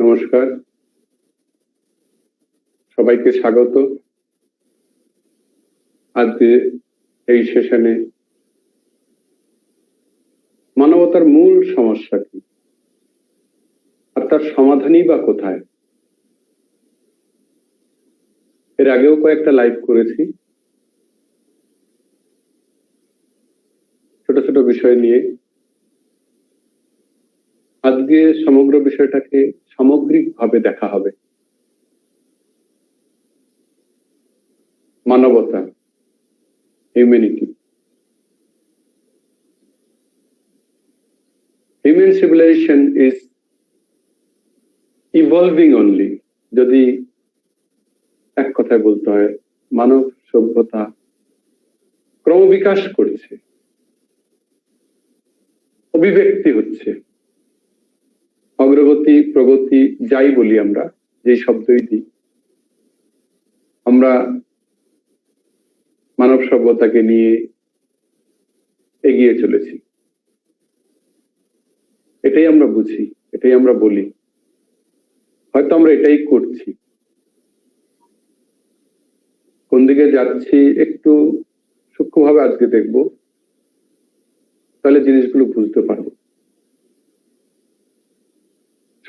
নমস্কার, সবাইকে স্বাগত। আজকে এই সেশনে মানবতার মূল সমস্যা কি আর তার সমাধানই বা কোথায়। এর আগেও কয়েকটা লাইভ করেছি ছোট ছোট বিষয় নিয়ে। আজকে সমগ্র বিষয়টাকে সামগ্রিকভাবে দেখা হবে। মানবতা, humanity, human civilization is evolving only। যদি এক কথায় বলতে হয়, মানব সভ্যতা ক্রমবিকাশ করছে, অভিব্যক্তি হচ্ছে। অগ্রগতি, প্রগতি যাই বলি আমরা, যেই শব্দই দিই, আমরা মানব সভ্যতাকে নিয়ে এগিয়ে চলেছি। এটাই আমরা বুঝি, এটাই আমরা বলি, হয়তো আমরা এটাই করছি। কোন দিকে যাচ্ছি একটু সূক্ষ্মভাবে আজকে দেখব, তাহলে জিনিসগুলো বুঝতে পারবো।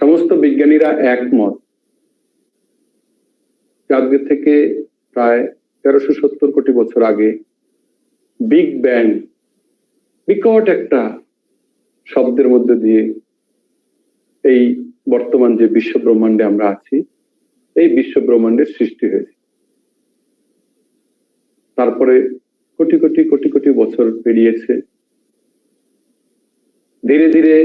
সমস্ত বিজ্ঞানীরা একমত, আজকে থেকে প্রায় 1370 কোটি বছর আগে বিগ ব্যাং, বিকট একটা শব্দের মধ্যে দিয়ে এই বর্তমান যে বিশ্ব ব্রহ্মাণ্ডে আমরা আছি, এই বিশ্ব ব্রহ্মাণ্ডের সৃষ্টি হয়েছে। তারপরে কোটি কোটি কোটি কোটি বছর পেরিয়েছে। ধীরে ধীরে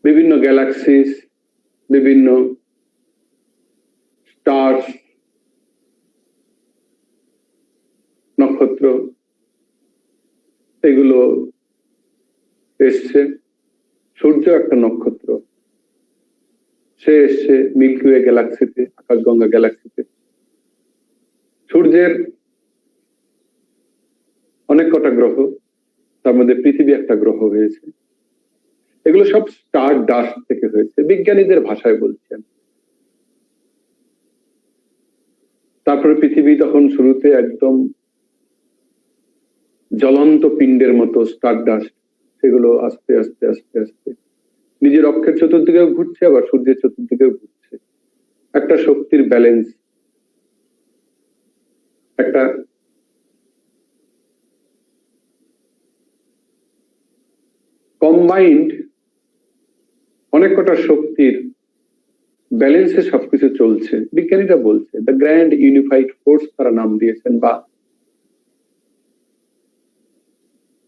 বিভিন্ন গ্যালাক্সিস, বিভিন্ন স্টার্স, নক্ষত্র, এগুলো এসছে। সূর্য একটা নক্ষত্র, সে এসছে মিল্কি ওয়ে গ্যালাক্সিতে, আকাশগঙ্গা গ্যালাক্সিতে। সূর্যের অনেক কটা গ্রহ, তার মধ্যে পৃথিবী একটা গ্রহ হয়েছে। এগুলো সব স্টার ডাস্ট থেকে হয়েছে, বিজ্ঞানীদের ভাষায় বলছেন। তারপরে পৃথিবী তখন শুরুতে একদম জ্বলন্ত পিণ্ডের মতো স্টার ডাস্ট, সেগুলো আস্তে আস্তে আস্তে আস্তে নিজের অক্ষের চতুর্দিকেও ঘুরছে, আবার সূর্যের চতুর্দিকেও ঘুরছে। একটা শক্তির ব্যালেন্স, একটা কম্বাইন্ড অনেক কটা শক্তির ব্যালেন্সে সবকিছু চলছে। বিজ্ঞানীরা বলছে দ্য গ্র্যান্ড ইউনিফাইড ফোর্স তারা নাম দিয়েছেন, বা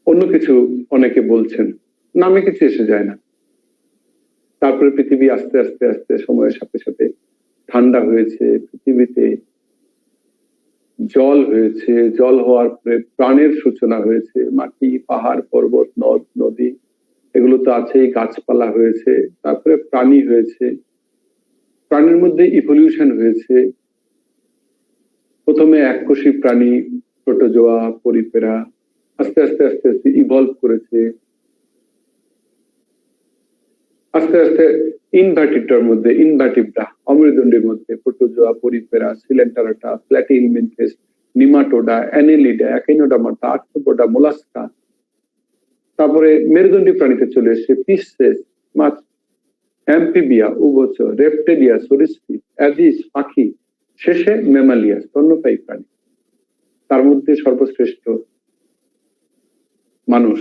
অন্য কিছু অনেকে বলছেন, নামে কিছু এসে যায় না। তারপরে পৃথিবী আস্তে আস্তে আস্তে সময়ের সাথে সাথে ঠান্ডা হয়েছে, পৃথিবীতে জল হয়েছে, জল হওয়ার পরে প্রাণের সূচনা হয়েছে। মাটি, পাহাড়, পর্বত, নদ নদী এগুলো তো আছেই, গাছপালা হয়েছে, তারপরে প্রাণী হয়েছে। প্রাণীর মধ্যে ইভলিউশন হয়েছে। প্রথমে এককোষী প্রাণী, প্রোটোজোয়া, পরিপেরা, আস্তে আস্তে আস্তে আস্তে ইভলভ করেছে। আস্তে আস্তে ইনভার্টিটার মধ্যে, ইনভার্টিব্রা, অমেরুদণ্ডের মধ্যে protozoa, পরিপেরা, সিলেন্টারাটা, Platyhelminthes, নিমাটোডা, Annelida, অ্যাকিনোডার্মাটা, arthropoda, mollusca. তারপরে মেরুদণ্ডী প্রাণীতে চলে এসেছে ফিশেস, মাছ, অ্যাম্ফিবিয়া, উভচর, রেপ্টেলিয়া, সরীসৃপ, অ্যাডিস, পাখি, শেষে ম্যামালিয়া, স্তন্যপায়ী প্রাণী। তার মধ্যে সর্বশ্রেষ্ঠ মানুষ।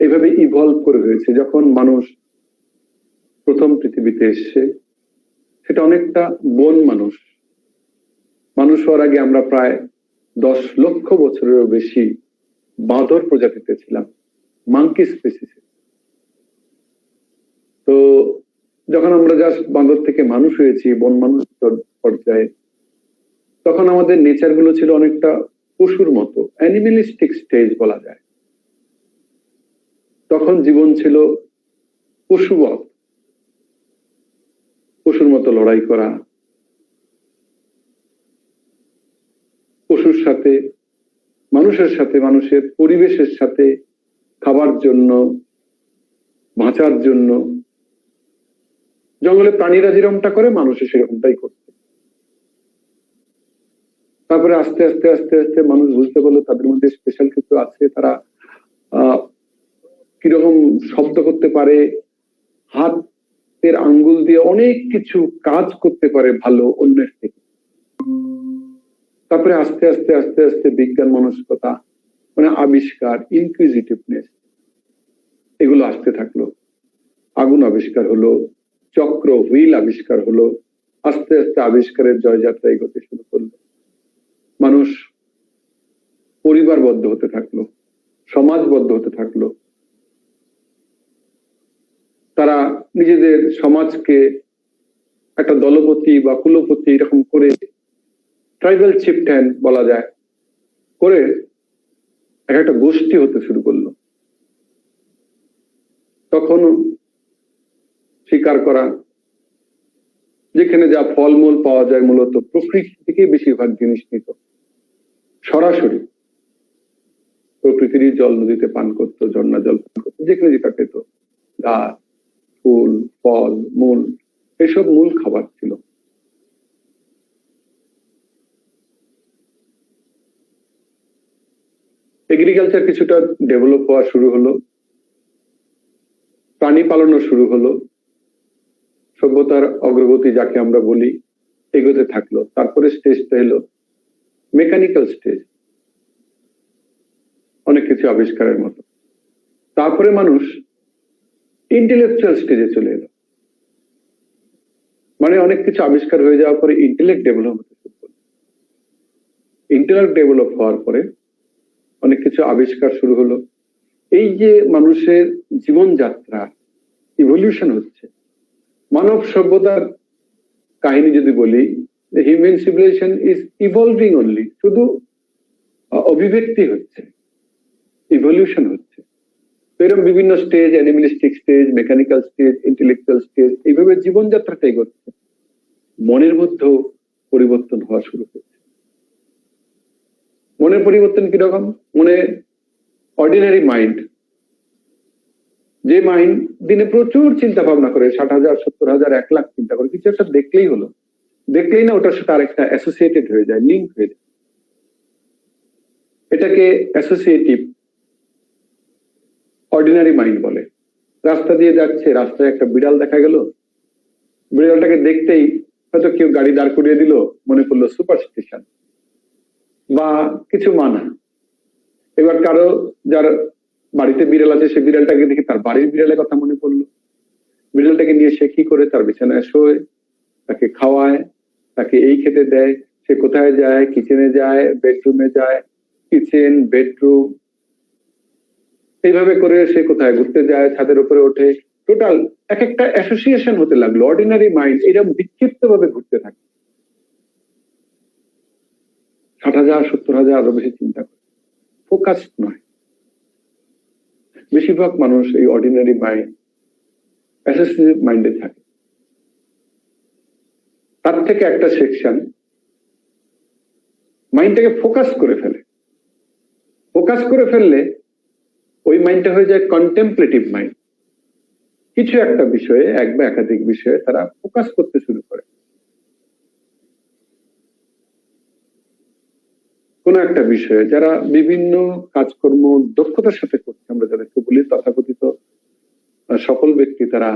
এইভাবে ইভলভ করে হয়েছে। যখন মানুষ প্রথম পৃথিবীতে এসছে, সেটা অনেকটা বন মানুষ। মানুষ হওয়ার আগে আমরা প্রায় 10 লক্ষ বছরেরও বেশি বাঁদর প্রজাতিতে ছিলাম, মাঙ্কি স্পেসিসে। তো যখন আমরা জাস্ট বাঁদর থেকে মানুষ হয়েছি, বন মানুষ পর্যায়ে, তখন আমাদের নেচার গুলো ছিল অনেকটা পশুর মতো, অ্যানিমেলিস্টিক স্টেজ বলা যায়। তখন জীবন ছিল পশুবৎ, পশুর মতো লড়াই করা, পশুর সাথে, মানুষের সাথে, মানুষের পরিবেশের সাথে, খাবার জন্য, বাঁচার জন্য জঙ্গলে প্রাণীরা যেরকমটা করে মানুষের সেরকমটাই করছে। তারপরে আস্তে আস্তে আস্তে আস্তে মানুষ বুঝতে পারলো তাদের মধ্যে স্পেশাল কিছু আছে, তারা কিরকম শব্দ করতে পারে, হাতের আঙ্গুল দিয়ে অনেক কিছু কাজ করতে পারে ভালো অন্যের থেকে। তারপরে আস্তে আস্তে আস্তে আস্তে বিজ্ঞান মনস্কতা, মানে আবিষ্কার, ইনকুইজিটিভনেস, এগুলো আসতে থাকলো। আগুন আবিষ্কার হলো, চক্র হুইল আবিষ্কার হলো, আস্তে আস্তে আবিষ্কারের জয়যাত্রা এগোতে শুরু করলো। মানুষ পরিবারবদ্ধ হতে থাকলো, সমাজবদ্ধ হতে থাকলো। তারা নিজেদের সমাজকে একটা দলপতি বা কুলপতি এরকম করে, ট্রাইবাল চিফটেন বলা যায়, করে একটা গোষ্ঠী হতে শুরু করলো। তখন শিকার করা, যেখানে যা ফলমূল পাওয়া যায় মূলত প্রকৃতি থেকে বেশিরভাগ জিনিস নিত, সরাসরি প্রকৃতির জল নদীতে পান করতো, ঝর্ণা জল পান করতো, যেখানে যেটা পেত, গাছ, ফুল, ফল, মূল, এসব মূল খাবার ছিল। এগ্রিকালচার কিছুটা ডেভেলপ হওয়া শুরু হলো, প্রাণী পালনও শুরু হলো, সভ্যতার অগ্রগতি যাকে আমরা বলি এগোতে থাকলো। তারপরে স্টেজটা এলো মেকানিক্যাল স্টেজ, অনেক কিছু আবিষ্কারের মতো। তারপরে মানুষ ইন্টেলেকচুয়াল স্টেজে চলে এলো, মানে অনেক কিছু আবিষ্কার হয়ে যাওয়ার পরে ইন্টেলেক্ট ডেভেলপ হতে শুরু করলো। ইন্টেলেক্ট ডেভেলপ হওয়ার পরে অনেক কিছু আবিষ্কার শুরু হলো। এই যে মানুষের জীবনযাত্রা ইভলিউশন হচ্ছে, মানব সভ্যতার কাহিনী যদি বলি, human civilization is evolving only, শুধু অভিব্যক্তি হচ্ছে, ইভলিউশন হচ্ছে। এরকম বিভিন্ন stage, animalistic stage, mechanical stage, intellectual stage, এইভাবে জীবনযাত্রাটা এগোচ্ছে। মনের মধ্যেও পরিবর্তন হওয়া শুরু হয়েছে। মনের পরিবর্তন কিরকম? মনে অর্ডিনারি মাইন্ড, যে মাইন্ড দিনে প্রচুর চিন্তা ভাবনা করে, 60,000, 70,000, 1 লাখ চিন্তা করে, কিছু একটা দেখলেই হলো, দেখলেই না ওটার সাথে আরেকটা অ্যাসোসিয়েটেড হয়ে যায়, লিঙ্ক হয়ে যায়। এটাকে অ্যাসোসিয়েটিভ অর্ডিনারি মাইন্ড বলে। রাস্তা দিয়ে যাচ্ছে, রাস্তায় একটা বিড়াল দেখা গেল, বিড়ালটাকে দেখতেই হয়তো কেউ গাড়ি দাঁড় করিয়ে দিল, মনে করলো সুপারস্টিশন বা কিছু মানা। এবার কারো যার বাড়িতে বিড়াল আছে, সে বিড়ালটাকে দেখে তার বাড়ির বিড়ালের কথা মনে পড়লো, বিড়ালটাকে নিয়ে সে কি করে, তার বিছানায় শোয়, তাকে খাওয়ায়, তাকে এই খেতে দেয়, সে কোথায় যায়, কিচেনে যায়, বেডরুমে যায়, কিচেন, বেডরুম, এইভাবে করে সে কোথায় ঘুরতে যায়, ছাদের উপরে ওঠে, টোটাল এক একটা অ্যাসোসিয়েশন হতে লাগলো। অর্ডিনারি মাইন্ড এরকম বিক্ষিপ্ত ভাবে ঘুরতে থাকে, 60,000, 70,000, আরো বেশি চিন্তা করে, ফোকাস নয়। বেশিরভাগ মানুষ এই অর্ডিনারি মাইন্ড, অ্যাসোসিয়েটিভ মাইন্ডে থাকে। তার থেকে একটা সেকশন মাইন্ডটাকে ফোকাস করে ফেলে। ফোকাস করে ফেললে ওই মাইন্ডটা হয়ে যায় কন্টেম্পলেটিভ মাইন্ড। কিছু একটা বিষয়ে, এক বা একাধিক বিষয়ে তারা ফোকাস করতে শুরু করে। কোন একটা বিষয়ে যারা বিভিন্ন কাজকর্ম দক্ষতার সাথে করছে, আমরা যাদেরকে বলি তথাকথিত সফল ব্যক্তি, তারা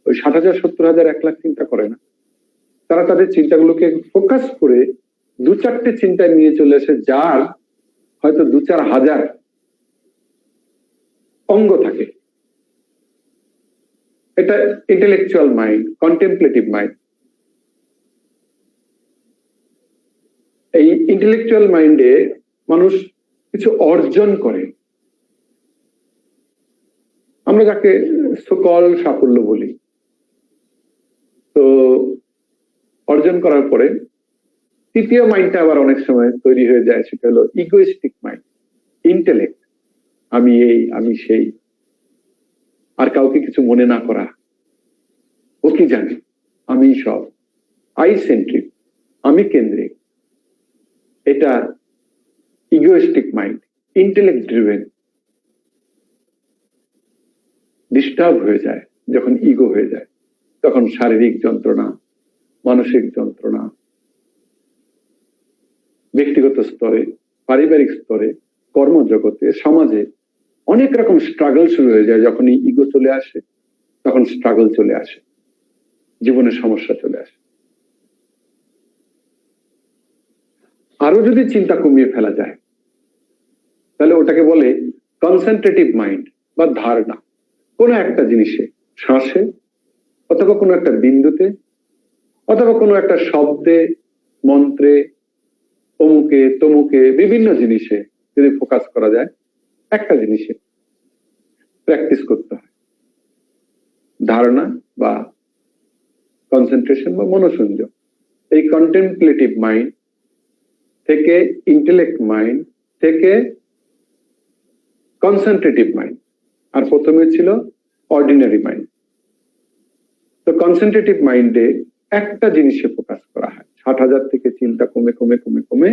ওই 60,000, 70,000, 1 লাখ চিন্তা করে না। তারা তাদের চিন্তাগুলোকে ফোকাস করে 2-4টে চিন্তায় নিয়ে চলে আসে, যার হয়তো 2-4 হাজার অঙ্গ থাকে। এটা ইন্টেলেকচুয়াল মাইন্ড, কন্টেম্পলেটিভ মাইন্ড। এই ইন্টেলেকচুয়াল মাইন্ডে মানুষ কিছু অর্জন করে, আমরা যাকে সকল সাফল্য বলি। তো অর্জন করার পরে তৃতীয় মাইন্ডটা আবার অনেক সময় তৈরি হয়ে যায়, সেটা হলো ইগোইস্টিক মাইন্ড, ইন্টেলেক্ট, আমি এই, আমি সেই, আর কাউকে কিছু মনে না করা, ও কি জানে, আমি সব, আই সেন্ট্রিক, আমি কেন্দ্রিক। এটা egoistic mind, intellect driven. Disturb হয়ে যায় যখন ইগো হয়ে যায়, তখন শারীরিক যন্ত্রণা, মানসিক যন্ত্রণা, ব্যক্তিগত স্তরে, পারিবারিক স্তরে, কর্মজগতে, সমাজে অনেক রকম স্ট্রাগল শুরু হয়ে যায়। যখনই ইগো চলে আসে তখন স্ট্রাগল চলে আসে, জীবনের সমস্যা চলে আসে। আরো যদি চিন্তা কমিয়ে ফেলা যায় তাহলে ওটাকে বলে কনসেন্ট্রেটিভ মাইন্ড বা ধারণা। কোনো একটা জিনিসে, শ্বাসে, অথবা কোনো একটা বিন্দুতে, অথবা কোনো একটা শব্দে, মন্ত্রে, অমুকে তমুকে, বিভিন্ন জিনিসে যদি ফোকাস করা যায়, একটা জিনিসে প্র্যাকটিস করতে হয়। ধারণা বা কনসেন্ট্রেশন বা মনোসংযোগ। এই কন্টেম্পলেটিভ মাইন্ড থেকে ইন্টেলেক্ট মাইন্ড থেকে কনসেন্ট্রেটিভ মাইন্ড, আর প্রথমে ছিল অর্ডিনারি মাইন্ড। তো কনসেন্ট্রেটিভ মাইন্ডে একটা জিনিসে ফোকাস করা হয়। 60,000 থেকে চিন্তা কমে কমে কমে কমে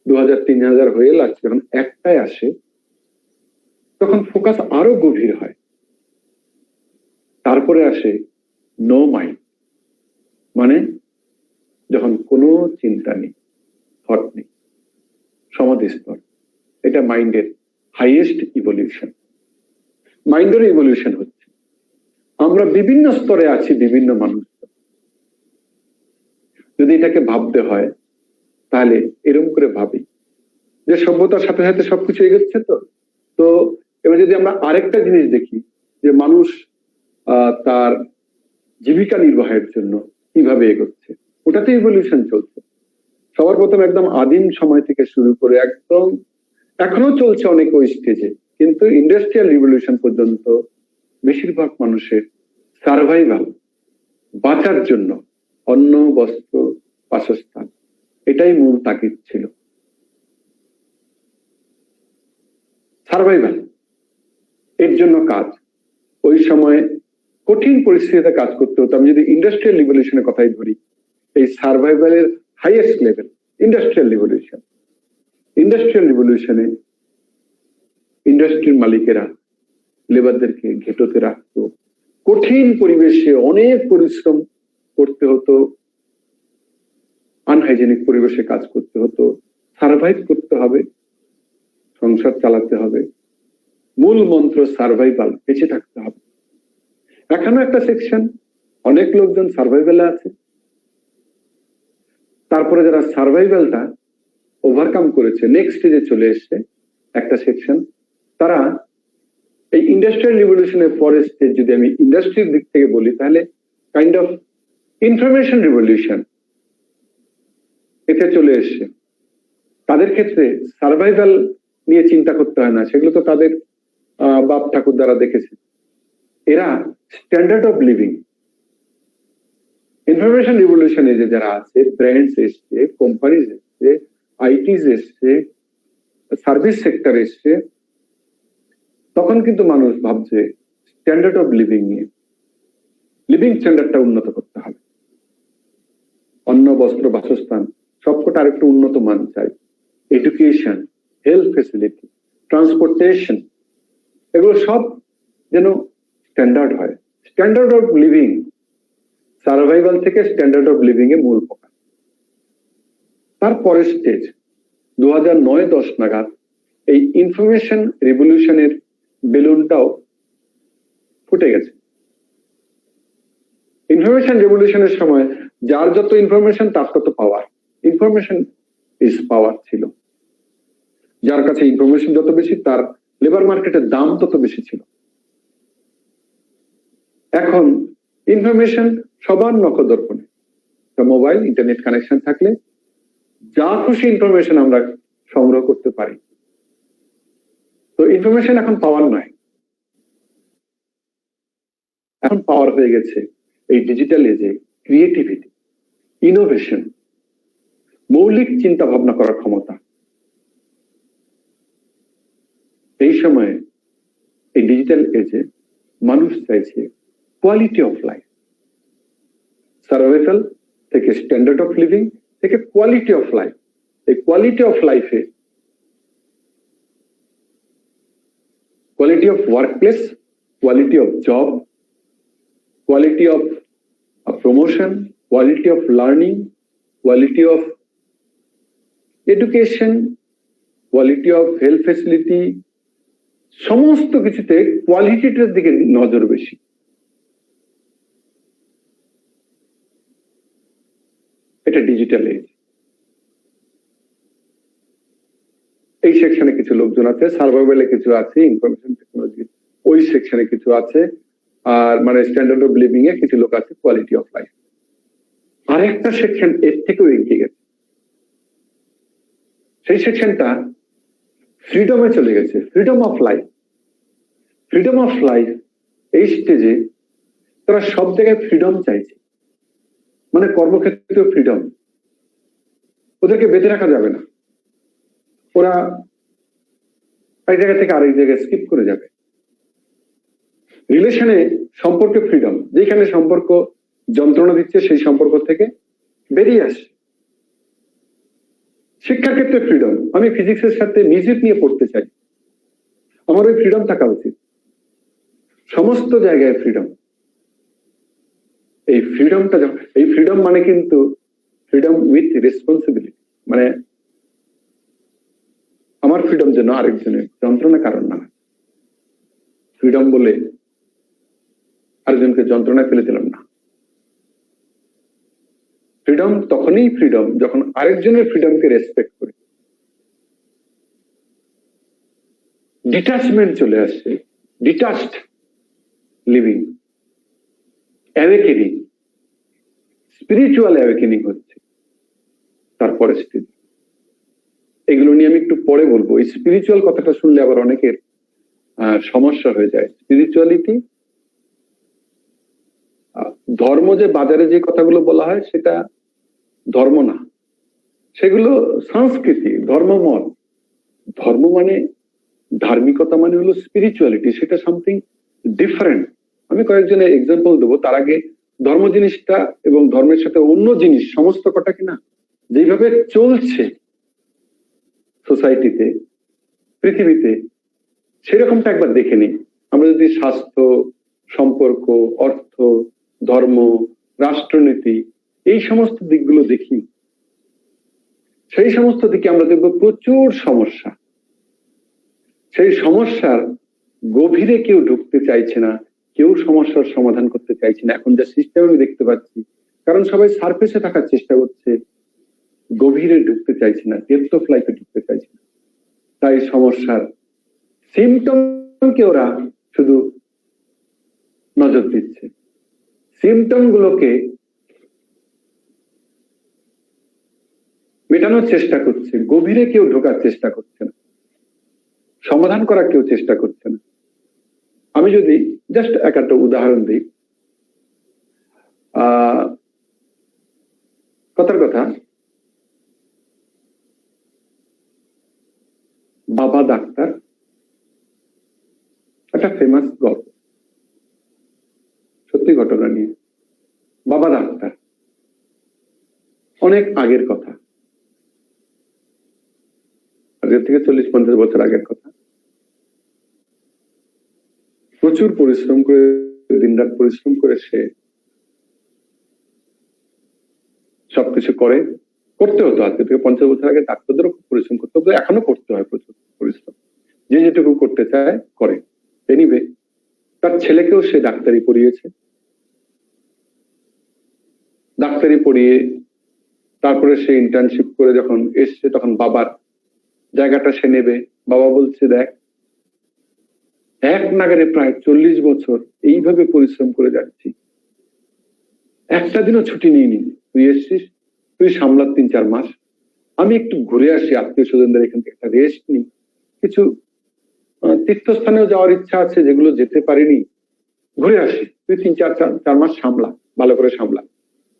2,000 3,000 হয়ে লাগছে, যখন একটাই আসে তখন ফোকাস আরো গভীর হয়। তারপরে আসে নো মাইন্ড, মানে যখন কোনো চিন্তা নেই, থট নেই, সমাধি স্তর। এটা মাইন্ডের হাইয়েস্ট ইভলিউশন। মাইন্ডের ইভলিউশন হচ্ছে, আমরা বিভিন্ন স্তরে আছি, বিভিন্ন মানুষ। যদি এটাকে ভাবতে হয় তাহলে এরকম করে ভাবি যে সভ্যতার সাথে সাথে সবকিছু এগোচ্ছে। তো এবার যদি আমরা আরেকটা জিনিস দেখি যে মানুষ তার জীবিকা নির্বাহের জন্য কিভাবে এগোচ্ছে, ওটাতে ইভলিউশন চলছে। সবার প্রথম একদম আদিম সময় থেকে শুরু করে একদম এখনো চলছে অনেক ওই স্টেজে, কিন্তু ইন্ডাস্ট্রিয়াল রিভলিউশন পর্যন্ত বেশিরভাগ মানুষের সার্ভাইভাল, বাঁচার জন্য অন্ন, বস্ত্র, বাসস্থান, এটাই মূল তাগিদ ছিল। সার্ভাইভাল, এর জন্য কাজ। ওই সময় কঠিন পরিস্থিতিতে কাজ করতে হতো। আমি যদি ইন্ডাস্ট্রিয়াল রিভলিউশনের কথাই ধরি, এই সার্ভাইভালের highest level industrial revolution. Industrial রিভলিউশনে ইন্ডাস্ট্রির মালিকেরা লেবারদেরকে ঘেঁটোতে রাখতো, কঠিন পরিবেশে অনেক পরিশ্রম করতে হতো, আনহাইজেনিক পরিবেশে কাজ করতে হতো। সার্ভাইভ করতে হবে, সংসার চালাতে হবে, মূল মন্ত্র সার্ভাইভাল, বেঁচে থাকতে হবে। এখনো একটা সেকশন, অনেক লোকজন সার্ভাইভালে আছে। তারপরে যারা সার্ভাইভালটা ওভারকাম করেছে, নেক্সট স্টেজে চলে এসছে একটা সেকশন, তারা এই ইন্ডাস্ট্রিয়াল রিভলিউশনের পরের স্টেজ, যদি আমি ইন্ডাস্ট্রির দিক থেকে বলি, তাহলে কাইন্ড অফ ইনফরমেশন রিভলিউশন এতে চলে এসছে। তাদের ক্ষেত্রে সার্ভাইভাল নিয়ে চিন্তা করতে হয় না, সেগুলো তো তাদের বাপ ঠাকুর দ্বারা দেখেছে। এরা স্ট্যান্ডার্ড অফ লিভিং, ইনফরমেশন রিভলিউশনে যে যারা আছে, ব্র্যান্ডস এসছে, কোম্পানিজ এসছে, আইটিস এসছে, সার্ভিস সেক্টর এসছে, তখন কিন্তু মানুষ ভাবছে স্ট্যান্ডার্ড অফ লিভিং নিয়ে। লিভিং স্ট্যান্ডার্ডটা উন্নত করতে হবে। অন্ন, বস্ত্র, বাসস্থান সবকটা আরেকটু উন্নত মান চাই। এডুকেশন, হেলথ ফেসিলিটি, ট্রান্সপোর্টেশন, এগুলো সব যেন স্ট্যান্ডার্ড হয়। স্ট্যান্ডার্ড অফ লিভিং, সার্ভাইভাল থেকে স্ট্যান্ডার্ড অফ লিভিং এ মূল ফোকাস। তারপরের স্টেজ 2009-10 নাগাদ এই ইনফরমেশন রিভলিউশনের বেলুনটাও ফুটে গেছে। ইনফরমেশন রিভলিউশনের সময় যার যত ইনফরমেশন তার তত পাওয়ার। ইনফরমেশন ইজ পাওয়ার ছিল। যার কাছে ইনফরমেশন যত বেশি, তার লেবার মার্কেটের দাম তত বেশি ছিল। এখন ইনফরমেশন সবার নখদর্পণে। মোবাইল, ইন্টারনেট কানেকশন থাকলে যা খুশি ইনফরমেশন আমরা সংগ্রহ করতে পারি। তো ইনফরমেশন এখন পাওয়ার নয়, এখন পাওয়ার হয়ে গেছে এই ডিজিটাল এজে ক্রিয়েটিভিটি, ইনোভেশন, মৌলিক চিন্তা ভাবনা করার ক্ষমতা। এই সময়ে এই ডিজিটাল এজে মানুষ চাইছে কোয়ালিটি অফ লাইফ। সার্ভাইভাল থেকে স্ট্যান্ডার্ড অফ লিভিং থেকে কোয়ালিটি অফ লাইফ। এই কোয়ালিটি অফ লাইফে quality of work place, quality of job, quality of promotion, quality of learning, quality of education, quality of health facility, সমস্ত কিছুতে কোয়ালিটিটার দিকে নজর বেশি। এটা ডিজিটাল এজ। এই সেকশনে কিছু লোকজন আছে, সার্ভাইভালে কিছু আছে, ইনফরমেশন টেকনোলজি ওই সেকশনে কিছু আছে, আর মানে স্ট্যান্ডার্ড অফ লিভিং এ কিছু লোক আছে, কোয়ালিটি অফ লাইফ। আর একটা সেকশন এর থেকেও এগিয়ে গেছে, সেই সেকশনটা ফ্রিডমে চলে গেছে, freedom of life. Freedom of life এই স্টেজে তারা সব জায়গায় ফ্রিডম চাইছে, মানে কর্মক্ষেত্রেও ফ্রিডম, ওদেরকে বেঁধে রাখা যাবে না, ওরা এক জায়গা থেকে আরেক জায়গায় স্কিপ করে যাবে। রিলেশনে সম্পর্কে ফ্রিডম, যেখানে সম্পর্ক যন্ত্রণা দিচ্ছে সেই সম্পর্ক থেকে বেরিয়ে আসে। শিক্ষার ক্ষেত্রে ফ্রিডম, আমি ফিজিক্সের সাথে মিউজিক নিয়ে পড়তে চাই, আমার ওই ফ্রিডম থাকা উচিত। সমস্ত জায়গায় ফ্রিডম। এই ফ্রিডমটা, এই ফ্রিডম মানে কিন্তু ফ্রিডম উইথ রেসপন্সিবিলিটি, মানে আমার ফ্রিডম যেন আরেকজনের যন্ত্রণা কারণ না। ফ্রিডম বলে আরেকজনকে যন্ত্রণায় ফেলে দিলাম না। ফ্রিডম তখনই ফ্রিডম যখন আরেকজনের ফ্রিডমকে রেসপেক্ট করে। ডিটাচমেন্ট চলে আসছে, detached living, awakening, spiritual awakening হচ্ছে তার পরিস্থিতি। এগুলো নিয়ে আমি একটু পরে বলবো। এই স্পিরিচুয়াল কথাটা শুনলে আবার অনেকের সমস্যা হয়ে যায়। স্পিরিচুয়ালিটি, ধর্ম যে বাজারে যে কথাগুলো বলা হয় সেটা ধর্ম না, সেগুলো সংস্কৃতি, ধর্মমত। ধর্ম মানে, ধার্মিকতা মানে হলো স্পিরিচুয়ালিটি, সেটা সামথিং ডিফারেন্ট। আমি কয়েকজনের এক্সাম্পল দেবো। তার আগে ধর্ম জিনিসটা এবং ধর্মের সাথে অন্য জিনিস সমস্ত কটা কিনা যেভাবে চলছে সোসাইটিতে, পৃথিবীতে, সেরকমটা একবার দেখে নিই। আমরা যদি স্বাস্থ্য, সম্পর্ক, অর্থ, ধর্ম, রাষ্ট্রনীতি এই সমস্ত দিকগুলো দেখি, সেই সমস্ত দিকে আমরা দেখবো প্রচুর সমস্যা। সেই সমস্যার গভীরে কেউ ঢুকতে চাইছে না, কেউ সমস্যার সমাধান করতে চাইছে না। এখন যা সিস্টেম আমি দেখতে পাচ্ছি, কারণ সবাই সারফেসে থাকার চেষ্টা করছে, গভীরে ঢুকতে চাইছে না, ডেপথ অফ লাইফে ঢুকতে চাইছে না। তাই সমস্যার সিমটমকে ওরা শুধু নজর দিচ্ছে, সিমটম গুলোকে মেটানোর চেষ্টা করছে, গভীরে কেউ ঢোকার চেষ্টা করছে না, সমাধান করার কেউ চেষ্টা করছে না। আমি যদি জাস্ট একটা উদাহরণ দিই, কথার কথা, বাবা ডাক্তার একটা ফেমাস গল্প, সত্যি ঘটনা নিয়ে। বাবা ডাক্তার, অনেক আগের কথা, আগের থেকে 40-50 বছর আগের কথা। প্রচুর পরিশ্রম করে, দিনরাত পরিশ্রম করে সে সবকিছু করতে হতো। আজকে থেকে 50 বছর আগে ডাক্তারদেরও খুব পরিশ্রম করতে হতো, এখনো করতে হয় প্রচুর পরিশ্রম, যে যেটুকু করতে চায় করে। এনিওয়ে, তার ছেলেকেও সে ডাক্তারি পড়িয়েছে। ডাক্তারি পড়িয়ে তারপরে সে ইন্টার্নশিপ করে যখন এসছে, তখন বাবার জায়গাটা সে নেবে। বাবা বলছে, দেখ, এক নাগারে প্রায় 40 বছর এইভাবে পরিশ্রম করে যাচ্ছি, একটা দিনও ছুটি নিইনি। তুই এসছিস, তুই সামলা 3-4 মাস, আমি একটু ঘুরে আসি, আত্মীয় স্বজনদের এখান থেকে একটা রেস্ট নিই, কিছু তীর্থস্থানেও যাওয়ার ইচ্ছা আছে যেগুলো যেতে পারিনি, ঘুরে আসি, তুই 3-4 মাস সামলা, ভালো করে সামলা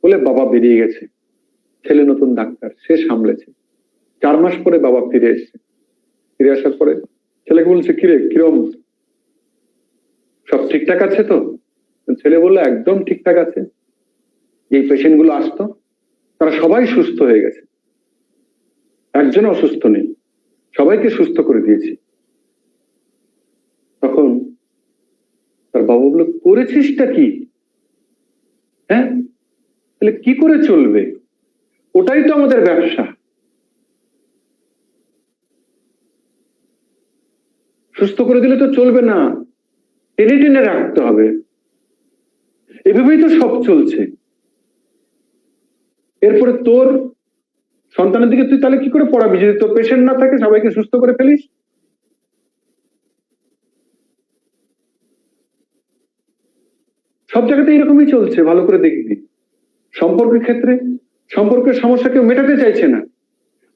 বলে বাবা বেরিয়ে গেছে। ছেলে নতুন ডাক্তার, সে সামলেছে। 4 মাস পরে বাবা ফিরে এসছে। ফিরে আসার পরে ছেলেকে বলছে, কিরে, কিরম, সব ঠিকঠাক আছে তো? ছেলে বললো, একদম ঠিকঠাক আছে। এই পেশেন্ট গুলো আসতো, তারা সবাই সুস্থ হয়ে গেছে, একজন অসুস্থ নেই, সবাইকে সুস্থ করে দিয়েছি। তখন তার বাবা বললো, করেছিসটা কি? হ্যাঁ, তাহলে কি করে চলবে? ওটাই তো আমাদের ব্যবসা। সুস্থ করে দিলে তো চলবে না, টেনে টেনে রাখতে হবে। এভাবেই তো সব চলছে। এরপরে তোর সন্তানের দিকে তুই তাহলে কি করে পড়াবি যদি তোর পেশেন্ট না থাকে, সবাইকে সুস্থ করে ফেলিস? সব জায়গাতে এরকমই চলছে, ভালো করে দেখবি। সম্পর্কের ক্ষেত্রে সম্পর্কের সমস্যা কেউ মেটাতে চাইছে না,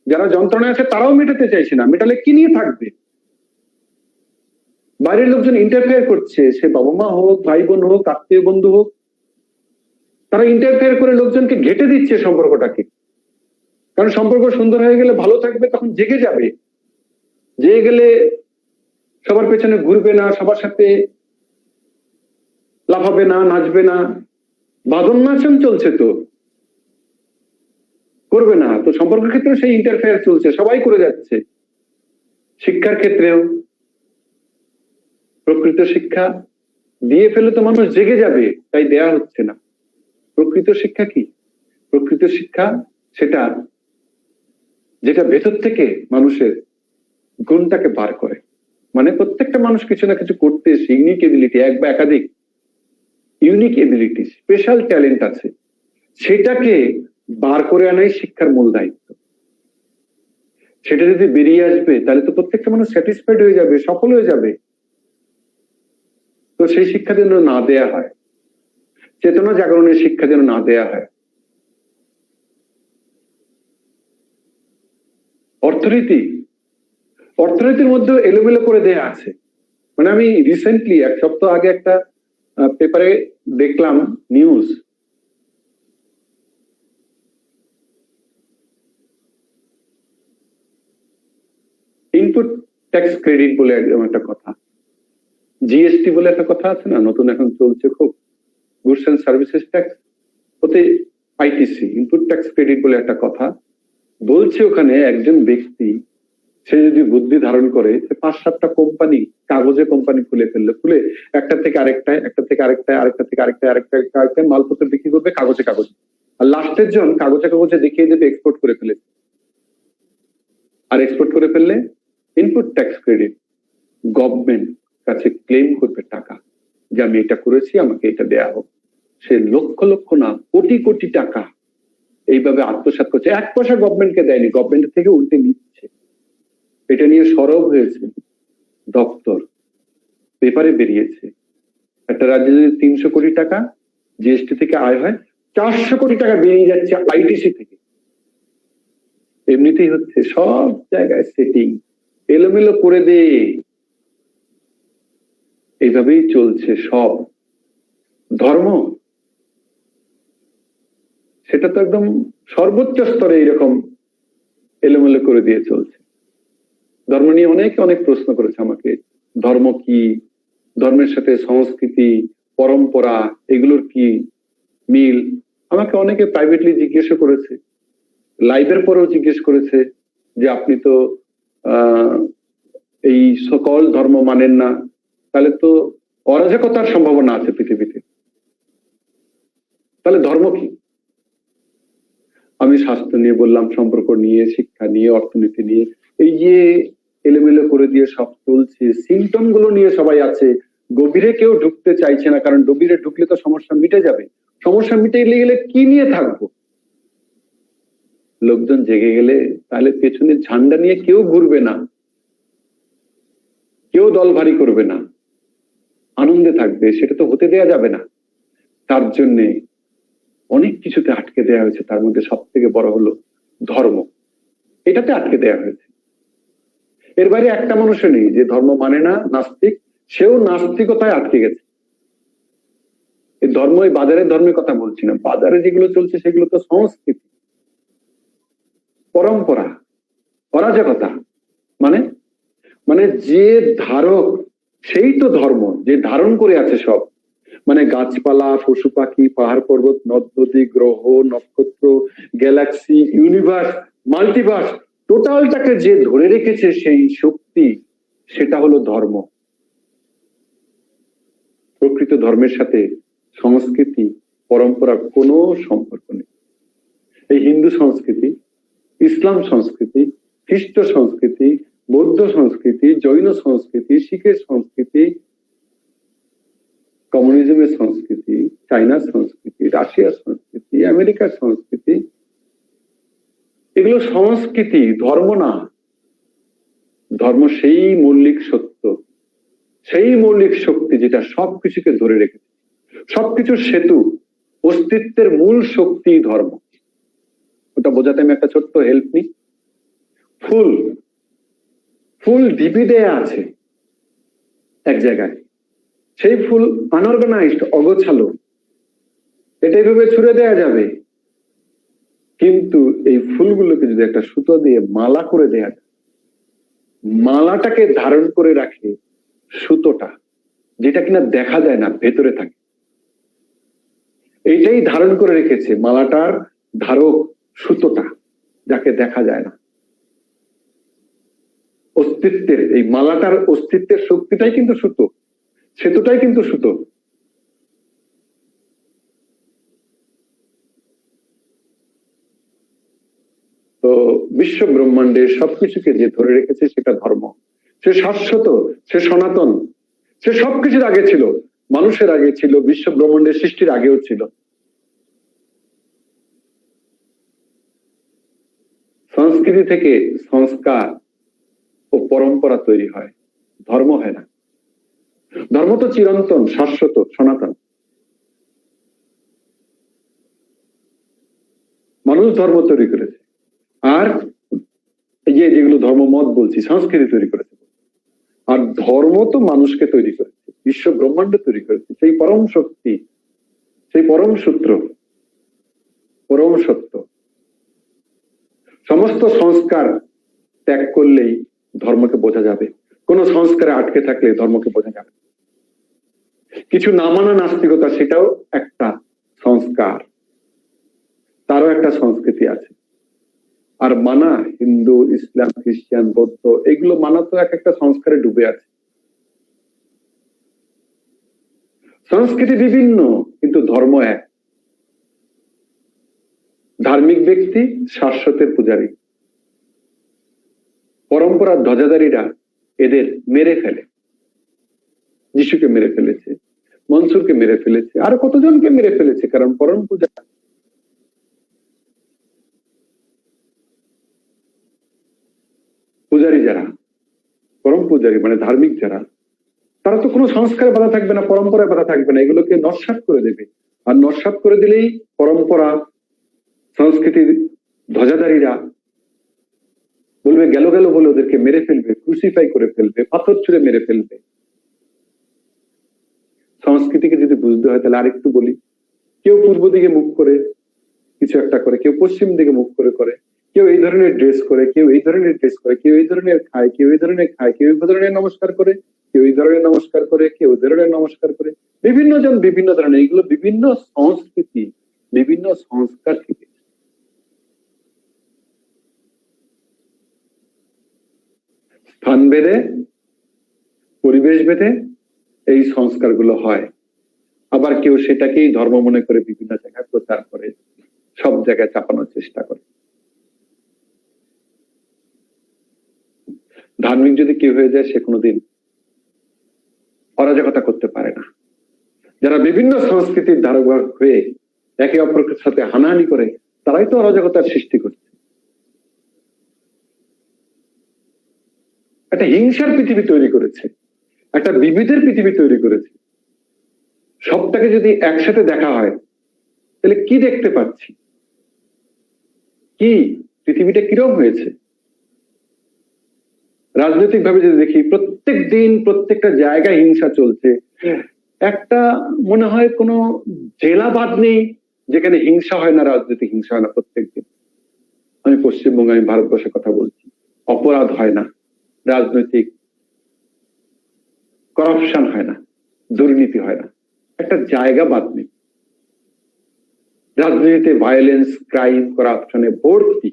যারা যন্ত্রণায় আছে তারাও মেটাতে চাইছে না। মেটালে কি নিয়ে থাকবে? বাইরের লোকজন ইন্টারফেয়ার করছে, সে বাবা মা হোক, ভাই বোন হোক, আত্মীয় বন্ধু হোক, তারা ইন্টারফেয়ার করে লোকজনকে ঘেটে দিচ্ছে সম্পর্কটাকে। কারণ সম্পর্ক সুন্দর হয়ে গেলে, ভালো থাকবে, তখন জেগে যাবে। জেগে গেলে সবার পেছনে ঘুরবে না, সবার সাথে লাফাবে না, নাচবে না। বাদন নাচন চলছে তো, করবে না তো। সম্পর্কের ক্ষেত্রে সেই ইন্টারফেয়ার চলছে, সবাই করে যাচ্ছে। শিক্ষার ক্ষেত্রেও প্রকৃত শিক্ষা দিয়ে ফেলে তো মানুষ জেগে যাবে, তাই দেয়া হচ্ছে না। প্রকৃত শিক্ষা কি? প্রকৃত শিক্ষা সেটা যেটা ভেতর থেকে মানুষের গুণটাকে বার করে। মানে প্রত্যেকটা মানুষ কিছু না কিছু করতে, ইউনিক এবিলিটি, এক বা একাধিক ইউনিক এবিলিটি, স্পেশাল ট্যালেন্ট আছে, সেটাকে বার করে আনাই শিক্ষার মূল দায়িত্ব। সেটা যদি বেরিয়ে আসবে তাহলে তো প্রত্যেকটা মানুষ স্যাটিসফাইড হয়ে যাবে, সফল হয়ে যাবে। তো সেই শিক্ষা যেন না দেয়া হয়, চেতনা জাগরণের শিক্ষা যেন না দেয়া হয়। অর্থনীতির মধ্যে এলোমেলো করে দেয়া আছে। মানে আমি রিসেন্টলি 1 সপ্তাহ আগে একটা পেপারে দেখলাম নিউজ, ইনপুট ট্যাক্স ক্রেডিট বলে একদম একটা কথা, জিএসটি বলে একটা কথা আছে না, নতুন এখন চলছে খুব, গুডস এন্ড সার্ভিসেস ট্যাক্স, ওতে আইটিসি, ইনপুট ট্যাক্স ক্রেডিট বলে একটা কথা বলছে। ওখানে একজন ব্যক্তি, সে যদি বুদ্ধি ধারণ করে, 5-7টা কোম্পানি, কাগজে কোম্পানি খুলে ফেললো, খুলে একটা থেকে আরেকটায়, একটা থেকে আরেকটায়, আরেকটা থেকে আরেকটায়, আরেকটায় মালপত্র বিক্রি করবে কাগজে কাগজে, আর লাস্টের জন কাগজে কাগজে দেখিয়ে দেবে এক্সপোর্ট করে ফেলে। আর এক্সপোর্ট করে ফেললে ইনপুট ট্যাক্স ক্রেডিট গভর্নমেন্ট কাছে ক্লেম করবে টাকা, যে আমি এটা করেছি, আমাকে এটা দেয়া হোক। সে লক্ষ লক্ষ না, কোটি কোটি টাকা এইভাবে আত্মসাৎ করছে। 1 পয়সা গভর্নমেন্টকে দেয়নি, গভর্নমেন্ট থেকে উল্টে নিচ্ছে। এটা নিয়ে সরব হয়েছে দপ্তর, পেপারে বেরিয়েছে। একটা রাজ্যে যদি 300 কোটি টাকা জিএসটি থেকে আয় হয়, 400 কোটি টাকা বেরিয়ে যাচ্ছে আইটিসি থেকে। এমনিতেই হচ্ছে, সব জায়গায় সেটিং এলোমেলো করে দে, এইভাবেই চলছে সব। ধর্ম সেটা তো একদম সর্বোচ্চ স্তরে এইরকম এলোমেলো করে দিয়ে চলছে। ধর্ম নিয়ে অনেকে অনেক প্রশ্ন করেছে আমাকে, ধর্ম কি, ধর্মের সাথে সংস্কৃতি, পরম্পরা, এগুলোর কি মিল? আমাকে অনেকে প্রাইভেটলি জিজ্ঞেস করেছে, লাইভের পরেও জিজ্ঞেস করেছে যে আপনি তো এই সকল ধর্ম মানেন না, তাহলে তো অরাজকতার সম্ভাবনা আছে পৃথিবীতে, তাহলে ধর্ম কি? আমি স্বাস্থ্য নিয়ে বললাম, সম্পর্ক নিয়ে, শিক্ষা নিয়ে, অর্থনীতি নিয়ে, এই যে এলোমেলো করে দিয়ে সব চলছে, সিমটম গুলো নিয়ে সবাই আছে, গভীরে কেউ ঢুকতে চাইছে না। কারণ গভীরে ঢুকলে তো সমস্যা মিটে যাবে, সমস্যা মিটে গেলে কি নিয়ে থাকবো? লোকজন জেগে গেলে তাহলে পেছনে ঝান্ডা নিয়ে কেউ ঘুরবে না, কেউ দল ভারী করবে না, আনন্দে থাকবে। সেটা তো হতে দেয়া যাবে না। তার জন্য অনেক কিছুতে আটকে দেয়া হয়েছে, তার মধ্যে সব থেকে বড় হলো ধর্ম, এটাতে আটকে দেয়া হয়েছে। এর বাইরে একটা মানুষও নেই যে ধর্ম মানে না, নাস্তিক, সেও নাস্তিকতায় আটকে গেছে। এই ধর্ম, এই বাজারের ধর্মের কথা বলছি না, বাজারে যেগুলো চলছে সেগুলো তো সংস্কৃতি, পরম্পরা, অরাজকতা। মানে মানে যে ধারক সেই তো ধর্ম, যে ধারণ করে আছে সব। মানে গাছপালা, পশু পাখি, পাহাড় পর্বত, নদ নদী, গ্রহ নক্ষত্র, গ্যালাক্সি, ইউনিভার্স, মাল্টিভার্স, টোটালটাকে যে ধরে রেখেছে সেই শক্তি, সেটা হলো ধর্ম। প্রকৃত ধর্মের সাথে সংস্কৃতি, পরম্পরার কোনো সম্পর্ক নেই। এই হিন্দু সংস্কৃতি, ইসলাম সংস্কৃতি, খ্রিস্ট সংস্কৃতি, বৌদ্ধ সংস্কৃতি, জৈন সংস্কৃতি, শিখের সংস্কৃতি, কমিউনিজমের সংস্কৃতি, চাইনার সংস্কৃতি, রাশিয়ার সংস্কৃতি, আমেরিকার সংস্কৃতি, এগুলো সংস্কৃতি, ধর্ম না। ধর্ম সেই মৌলিক সত্য, সেই মৌলিক শক্তি যেটা সবকিছুকে ধরে রেখেছে, সবকিছুর সেতু, অস্তিত্বের মূল শক্তি ধর্ম। ওটা বোঝাতে আমি একটা ছোট্ট হেল্প নিই। ফুল ফুল ঢিপি দেয়া আছে এক জায়গায়, সেই ফুল আনঅর্গানাইজড, অগোছালো, এটা এইভাবে ছুড়ে দেয়া যাবে, কিন্তু এই ফুলগুলোকে যদি একটা সুতো দিয়ে মালা করে দেয়া যায়, মালাটাকে ধারণ করে রাখে সুতোটা, যেটা কিনা দেখা যায় না, ভেতরে থাকে। এইটাই ধারণ করে রেখেছে মালাটার ধারক সুতোটা, যাকে দেখা যায় না। অস্তিত্বের এই মালাটার অস্তিত্বের শক্তিটাই কিন্তু সুতো, সেতুটাই কিন্তু সুতো। তো বিশ্ব ব্রহ্মাণ্ডের সবকিছুকে যে ধরে রেখেছে সেটা ধর্ম। সে শাশ্বত, সে সনাতন, সে সবকিছুর আগে ছিল, মানুষের আগে ছিল, বিশ্ব ব্রহ্মাণ্ডের সৃষ্টির আগেও ছিল। সংস্কৃতি থেকে সংস্কার ও পরম্পরা তৈরি হয়, ধর্ম হয় না। ধর্ম তো চিরন্তন, শাশ্বত, সনাতন। মানুষ ধর্ম তৈরি করেছে, আর এই যে যেগুলো ধর্ম মত বলছি, সংস্কৃতি তৈরি করেছে। আর ধর্ম তো মানুষকে তৈরি করেছে, বিশ্ব ব্রহ্মাণ্ড তৈরি করেছে, সেই পরম শক্তি, সেই পরম সূত্র, পরম সত্য। সমস্ত সংস্কার ত্যাগ করলেই ধর্মকে বোঝা যাবে, কোন সংস্কারে আটকে থাকলে ধর্মকে বোঝা যাবে। কিছু না মানা নাস্তিকতা, সেটাও একটা সংস্কার, তারও একটা সংস্কৃতি আছে। আর মানা, হিন্দু, ইসলাম, খ্রিস্টান, বৌদ্ধ, এগুলো মানা তো এক একটা সংস্কারে ডুবে আছে। সংস্কৃতি বিভিন্ন, কিন্তু ধর্ম এক। ধার্মিক ব্যক্তি শাশ্বতের পূজারী, পরম্পরার ধ্বজাধারীরা এদের মেরে ফেলে। যিশুকে মেরে ফেলেছে, মনসুরকে মেরে ফেলেছে, আর কতজনকে মেরে ফেলেছে, কারণ পরম পূজা। পূজারী যারা, পরম পূজারী মানে ধার্মিক যারা, তারা তো কোনো সংস্কারে বাধা থাকবে না, পরম্পরায় বাধা থাকবে না, এগুলোকে নস্যাৎ করে দেবে। আর নস্যাৎ করে দিলেই পরম্পরা, সংস্কৃতির ধ্বজাধারীরা বলবে গেল গেল বলে ওদেরকে মেরে ফেলবে, ক্রুসিফাই করে ফেলবে, পাথর ছুঁড়ে মেরে ফেলবে। সংস্কৃতিকে যদি বুঝতে হয় তাহলে আরেকটু বলি, কেউ পূর্ব দিকে মুখ করে কিছু একটা করে, কেউ পশ্চিম দিকে মুখ করে করে, কেউ এই ধরনের ড্রেস করে, কেউ এই ধরনের ড্রেস করে, কেউ এই ধরনের খায়, কেউ এই ধরনের খায়, কেউ এই ধরনের নমস্কার করে, কেউ এই ধরনের নমস্কার করে, কেউ এই ধরনের নমস্কার করে, বিভিন্ন জন বিভিন্ন ধরনের। এগুলো বিভিন্ন সংস্কৃতি, বিভিন্ন সংস্কার থেকে। স্থান ভেদে, পরিবেশ ভেদে এই সংস্কারগুলো হয়। আবার কেউ সেটাকেই ধর্ম মনে করে বিভিন্ন জায়গায় প্রচার করে, সব জায়গায় চাপানোর চেষ্টা করে। ধার্মিক যদি কেউ হয়ে যায়, সে কোনোদিন অরাজকতা করতে পারে না। যারা বিভিন্ন সংস্কৃতির ধারক হয়ে একে অপরের সাথে হানাহানি করে, তারাই তো অরাজকতার সৃষ্টি করছে। একটা হিংসার পৃথিবী তৈরি করেছে, একটা বিবিধের পৃথিবী তৈরি করেছে। সবটাকে যদি একসাথে দেখা হয় তাহলে কি দেখতে পাচ্ছি, কি পৃথিবীটা কিরকম হয়েছে? রাজনৈতিক ভাবে যদি দেখি, প্রত্যেক দিন প্রত্যেকটা জায়গায় হিংসা চলছে। একটা মনে হয় কোনো জেলা বাদ নেই যেখানে হিংসা হয় না, রাজনৈতিক হিংসা হয় না। প্রত্যেক দিন, আমি পশ্চিমবঙ্গে, আমি ভারতবর্ষের কথা বলছি, অপরাধ হয় না, রাজনৈতিক করাপশন হয় না, দুর্নীতি হয় না, একটা জায়গা বাদ নেই। রাজনীতিতে ভায়োলেন্স, ক্রাইম, করাপশনে ভর্তি।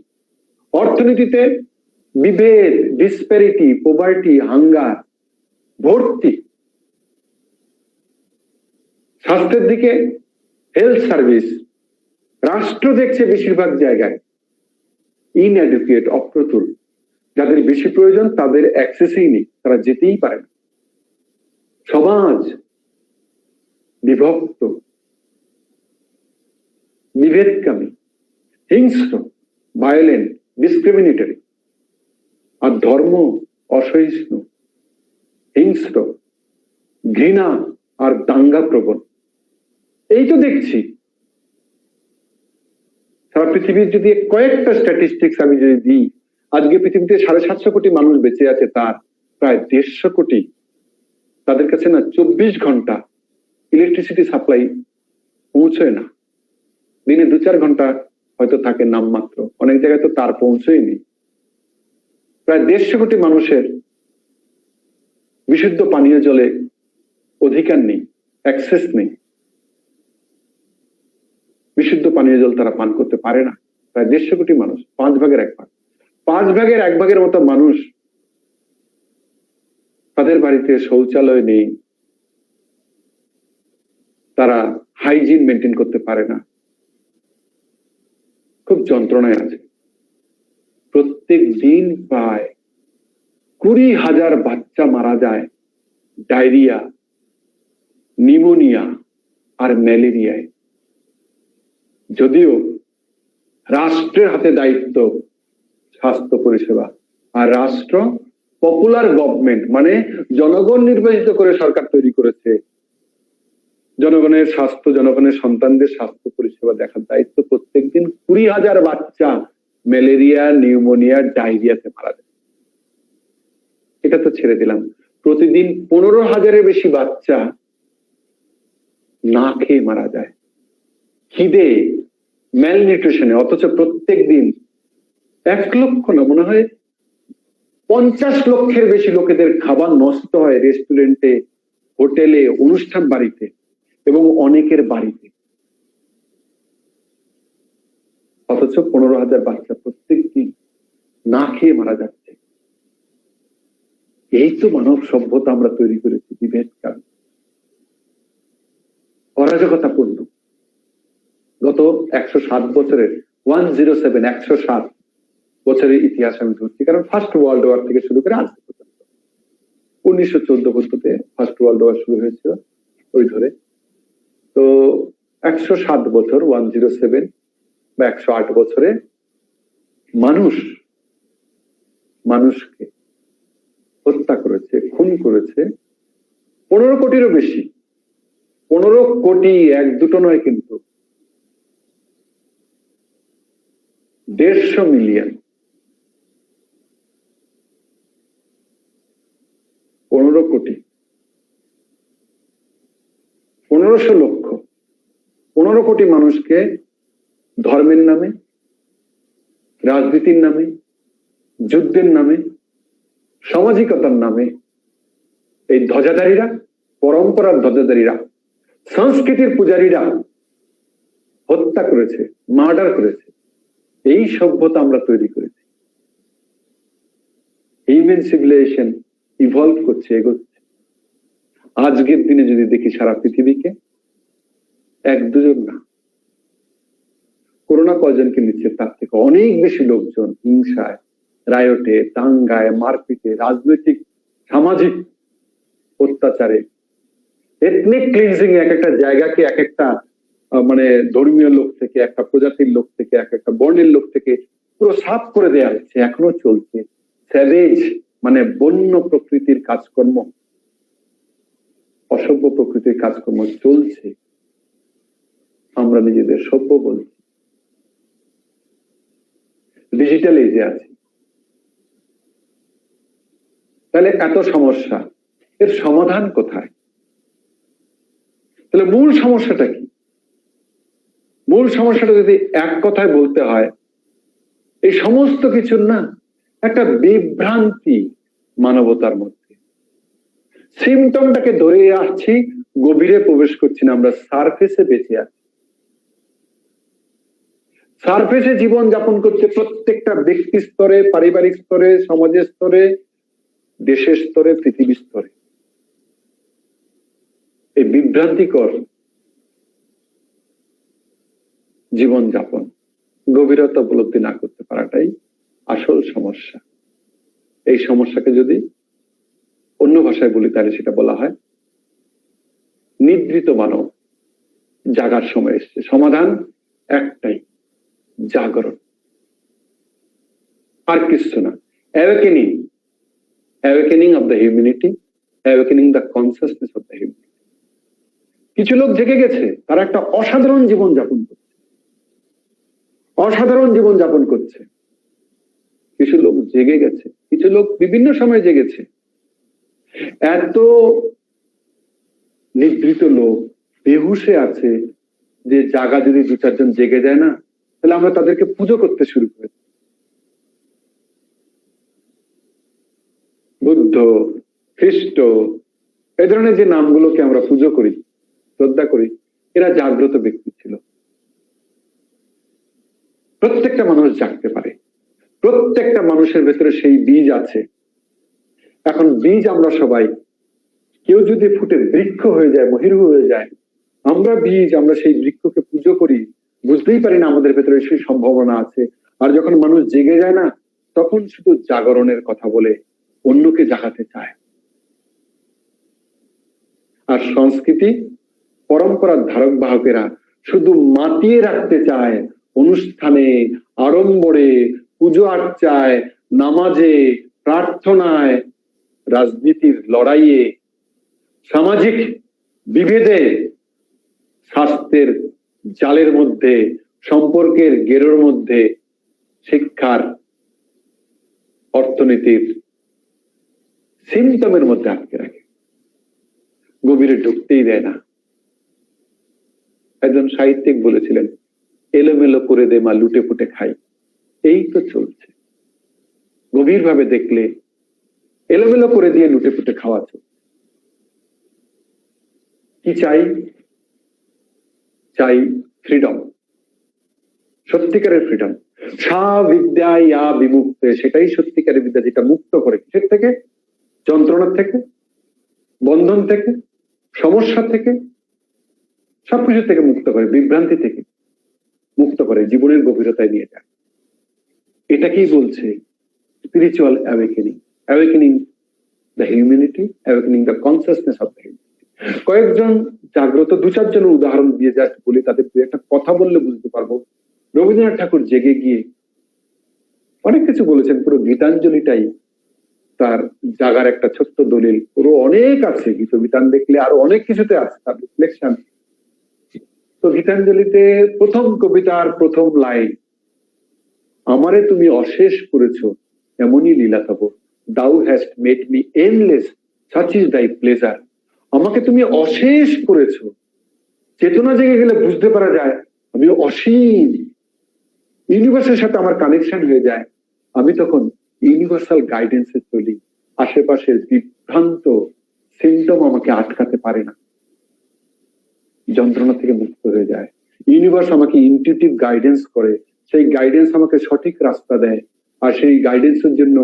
অর্থনীতিতে বিভেদ, ডিসপ্যারিটি, পভার্টি, হাঙ্গার ভর্তি। স্বাস্থ্যের দিকে হেলথ সার্ভিস, রাষ্ট্র দেখছে বেশিরভাগ জায়গায় ইনঅ্যাডিকুয়েট, অপ্রতুল। যাদের বেশি প্রয়োজন তাদের অ্যাক্সেসই নেই, তারা যেতেই পারে না। সমাজ বিভক্ত, বিভেদকামী, হিংস্র, ভায়োলেন্ট, ডিসক্রিমিনেটরি। আর ধর্ম অসহিষ্ণু, হিংস্র, ঘৃণা আর দাঙ্গা প্রবণ। এই তো দেখছি সারা পৃথিবীর। যদি কয়েকটা স্ট্যাটিস্টিক্স আমি যদি দিই, আজকে পৃথিবীতে 750 কোটি মানুষ বেঁচে আছে, তার প্রায় 150 কোটি তাদের কাছে না 24 ঘন্টা ইলেকট্রিসিটি সাপ্লাই পৌঁছয় না। দিনে 2-4 ঘন্টা হয়তো থাকে নামমাত্র, অনেক জায়গায় তো তার পৌঁছয়নি। প্রায় 150 কোটি মানুষের বিশুদ্ধ পানীয় জলে অধিকার নেই, অ্যাক্সেস নেই। বিশুদ্ধ পানীয় জল তারা পান করতে পারে না। প্রায় 150 কোটি মানুষ, 5 ভাগের 1 ভাগ। 5 ভাগের 1 ভাগের মতো মানুষ তাদের বাড়িতে শৌচালয় নেই, তারা হাইজিন মেনটেন করতে পারে না, খুব যন্ত্রণায় আছে। প্রত্যেক দিন প্রায় 20,000 বাচ্চা মারা যায় ডায়রিয়া, নিউমোনিয়া আর ম্যালেরিয়ায়। যদিও রাষ্ট্রের হাতে দায়িত্ব স্বাস্থ্য পরিষেবা, আর রাষ্ট্র পপুলার গভর্নমেন্ট, মানে জনগণ নির্বাচিত করে সরকার তৈরি করেছে। জনগণের স্বাস্থ্য, জনগণের সন্তানদের স্বাস্থ্য পরিষেবা দেখার দায়িত্ব। প্রত্যেকদিন 20,000 বাচ্চা ম্যালেরিয়া, নিউমোনিয়া, ডায়রিয়াতে মারা যায়। এটা তো ছেড়ে দিলাম, প্রতিদিন 15,000-এর বেশি বাচ্চা না খেয়ে মারা যায় খিদে, ম্যালনিউট্রিশনে। অথচ প্রত্যেক দিন 1 লক্ষ না, মনে হয় 50 লক্ষের বেশি লোকেদের খাবার নষ্ট হয় রেস্টুরেন্টে, হোটেলে, অনুষ্ঠান বাড়িতে এবং অনেকের বাড়িতে। অথচ 15,000 বাচ্চা প্রত্যেক দিন না খেয়ে মারা যাচ্ছে। এই তো মানব সভ্যতা আমরা তৈরি করেছি, বিভেদকারী, অরাজকতাপূর্ণ। গত 107 বছরের 107 বছরের ইতিহাস আমি ধরছি, কারণ ফার্স্ট ওয়ার্ল্ড ওয়ার থেকে শুরু করে আজ পর্যন্ত 1914 পর্যন্ত ফার্স্ট ওয়ার্ল্ড ওয়ার শুরু হয়েছিল ওই ধরে। তো 107 বছর, 107 বা 108 বছরে মানুষকে হত্যা করেছে, খুন করেছে 15 কোটিরও বেশি। 15 কোটি, 1-2 নয় কিন্তু, 150 মিলিয়ন। 15 কোটি, 1500 লক্ষ, 15 কোটি মানুষকে ধর্মের নামে, রাজনীতির নামে, যুদ্ধের নামে, সামাজিকতার নামে এই ধ্বজাধারীরা, পরম্পরার ধ্বজাধারীরা, সংস্কৃতির পূজারীরা হত্যা করেছে, মার্ডার করেছে। এই সভ্যতা আমরা তৈরি করেছি। হিউম্যান সিভিলাইজেশন ইভলভ করছে, এগোচ্ছে। আজকের দিনে যদি দেখি সারা পৃথিবীকে, 1-2 জন না, করোনা কয়জনকে নিচ্ছে তার থেকে অনেক বেশি লোকজন হিংসায়, রায়টে, দাঙ্গায়, মারপিটে, রাজনৈতিক সামাজিক অত্যাচারে, এথনিক ক্লিনজিং, এক একটা জায়গাকে এক একটা মানে ধর্মীয় লোক থেকে, একটা প্রজাতির লোক থেকে, এক একটা বর্ণের লোক থেকে পুরো সাফ করে দেওয়া হচ্ছে, এখনো চলছে। স্যাভেজ মানে বন্য প্রকৃতির কাজকর্ম, অসভ্য প্রকৃতির কাজকর্ম চলছে। আমরা নিজেদের সভ্য বলছি, ডিজিটাল এজে আছি। তাহলে এত সমস্যা, এর সমাধান কোথায়? তাহলে মূল সমস্যাটা কি? মূল সমস্যাটা যদি এক কথায় বলতে হয়, এই সমস্ত কিছুর না একটা বিভ্রান্তি মানবতার মধ্যে। সিমটমটাকে ধরে আসছি, গভীরে প্রবেশ করছি না, আমরা সারফেসে বেঁচে আছি। সারফেসে জীবন যাপন করছে প্রত্যেকটা ব্যক্তি স্তরে, পারিবারিক স্তরে, সমাজের স্তরে, দেশের স্তরে, পৃথিবীর স্তরে। এই বিভ্রান্তিকর জীবনযাপন, গভীরতা উপলব্ধি না করতে পারাটাই আসল সমস্যা। এই সমস্যাকে যদি অন্য ভাষায় বলি তাহলে সেটা বলা হয় নিদ্রিত মানব জাগার সময় এসছে। সমাধান একটাই, জাগরণ, আর কিছু না। Awakening, awakening of the humanity, awakening the consciousness of the humanity. কিছু লোক জেগে গেছে, তারা একটা অসাধারণ জীবন যাপন করছে, অসাধারণ জীবন যাপন করছে। কিছু লোক জেগে গেছে, কিছু লোক বিভিন্ন সময় জেগেছে। এত নিদ্রিত লোক বেহুশে আছে যে জাগা যদি দু চারজন জেগে যায় না, তাহলে আমরা তাদেরকে পুজো করতে শুরু করি। বুদ্ধ, খ্রিস্ট, এই ধরনের যে নামগুলোকে আমরা পুজো করি, শ্রদ্ধা করি, এরা জাগ্রত ব্যক্তি ছিল। প্রত্যেকটা মানুষ জাগতে পারে, প্রত্যেকটা মানুষের ভেতরে সেই বীজ আছে। এখন বীজ আমরা সবাই, কেউ যদি ফুটে বৃক্ষ হয়ে যায়, মহিরু হয়ে যায়, আমরা বীজ, আমরা সেই বৃক্ষকে পুজো করি, বুঝতেই পারি না আমাদের ভেতরে সেই সম্ভাবনা আছে। আর যখন মানুষ জেগে যায় না, তখন শুধু জাগরণের কথা বলে অন্যকে জাগাতে চায়। আর সংস্কৃতি পরম্পরার ধারক বাহকেরা শুধু মাতিয়ে রাখতে চায় অনুষ্ঠানে, আড়ম্বরে, পুজো আর্চায়, নামাজে, প্রার্থনায়, রাজনীতির লড়াইয়ে, সামাজিক বিভেদে, স্বাস্থ্যের জালের মধ্যে, সম্পর্কের গেরোর মধ্যে, শিক্ষার, অর্থনীতির সিমটমের মধ্যে আটকে রাখে, গভীরে ঢুকতেই দেয় না। একজন সাহিত্যিক বলেছিলেন, এলোমেলো করে দে মা, লুটে পুটে খাই। এই তো চলছে, গভীরভাবে দেখলে এলোমেলো করে দিয়ে লুটে পুটে খাওয়া চলছে। কি চাই? চাই ফ্রিডম, সত্যিকারের ফ্রিডম। সা বিদ্যা ইয়া বিমুক্তে, সেটাই সত্যিকারের বিদ্যা, যেটা মুক্ত করে কিসের থেকে? যন্ত্রণার থেকে, বন্ধন থেকে, সমস্যা থেকে, সবকিছু থেকে মুক্ত করে, বিভ্রান্তি থেকে মুক্ত করে, জীবনের গভীরতায় নিয়ে যায়। এটাকেই বলছে spiritual awakening, awakening the humanity, awakening the consciousness of the humanity. কয়েকজন জাগ্রত, দু চারজনের উদাহরণ দিয়ে জাস্ট বলি, তাদের একটা কথা বললে বুঝতে পারবো। রবীন্দ্রনাথ ঠাকুর জেগে গিয়ে অনেক কিছু বলেছেন, পুরো গীতাঞ্জলিটাই তার জাগার একটা ছোট্ট দলিল। পুরো অনেক আছে, গীতান দেখলে আরো অনেক কিছুতে আছে তার রিফ্লেকশন। তো গীতাঞ্জলিতে প্রথম কবিতার প্রথম লাইন, আমারে তুমি অশেষ করেছো এমনই লীলা তব, thou hast made me endless, such is thy pleasure. আমাকে তুমি অশেষ করেছো। চেতনা জেগে গেলে বুঝতে পারা যায় আমি অসীম, ইউনিভার্সের সাথে আমার কানেকশন হয়ে যায়। আমি তখন ইউনিভার্সাল গাইডেন্সে চলি, আশেপাশের বিভ্রান্ত সিমটম আমাকে আটকাতে পারে না, যন্ত্রণা থেকে মুক্ত হয়ে যায়। ইউনিভার্স আমাকে ইনটিউটিভ গাইডেন্স করে, সেই গাইডেন্স আমাকে সঠিক রাস্তা দেয়। আর সেই গাইডেন্সের জন্য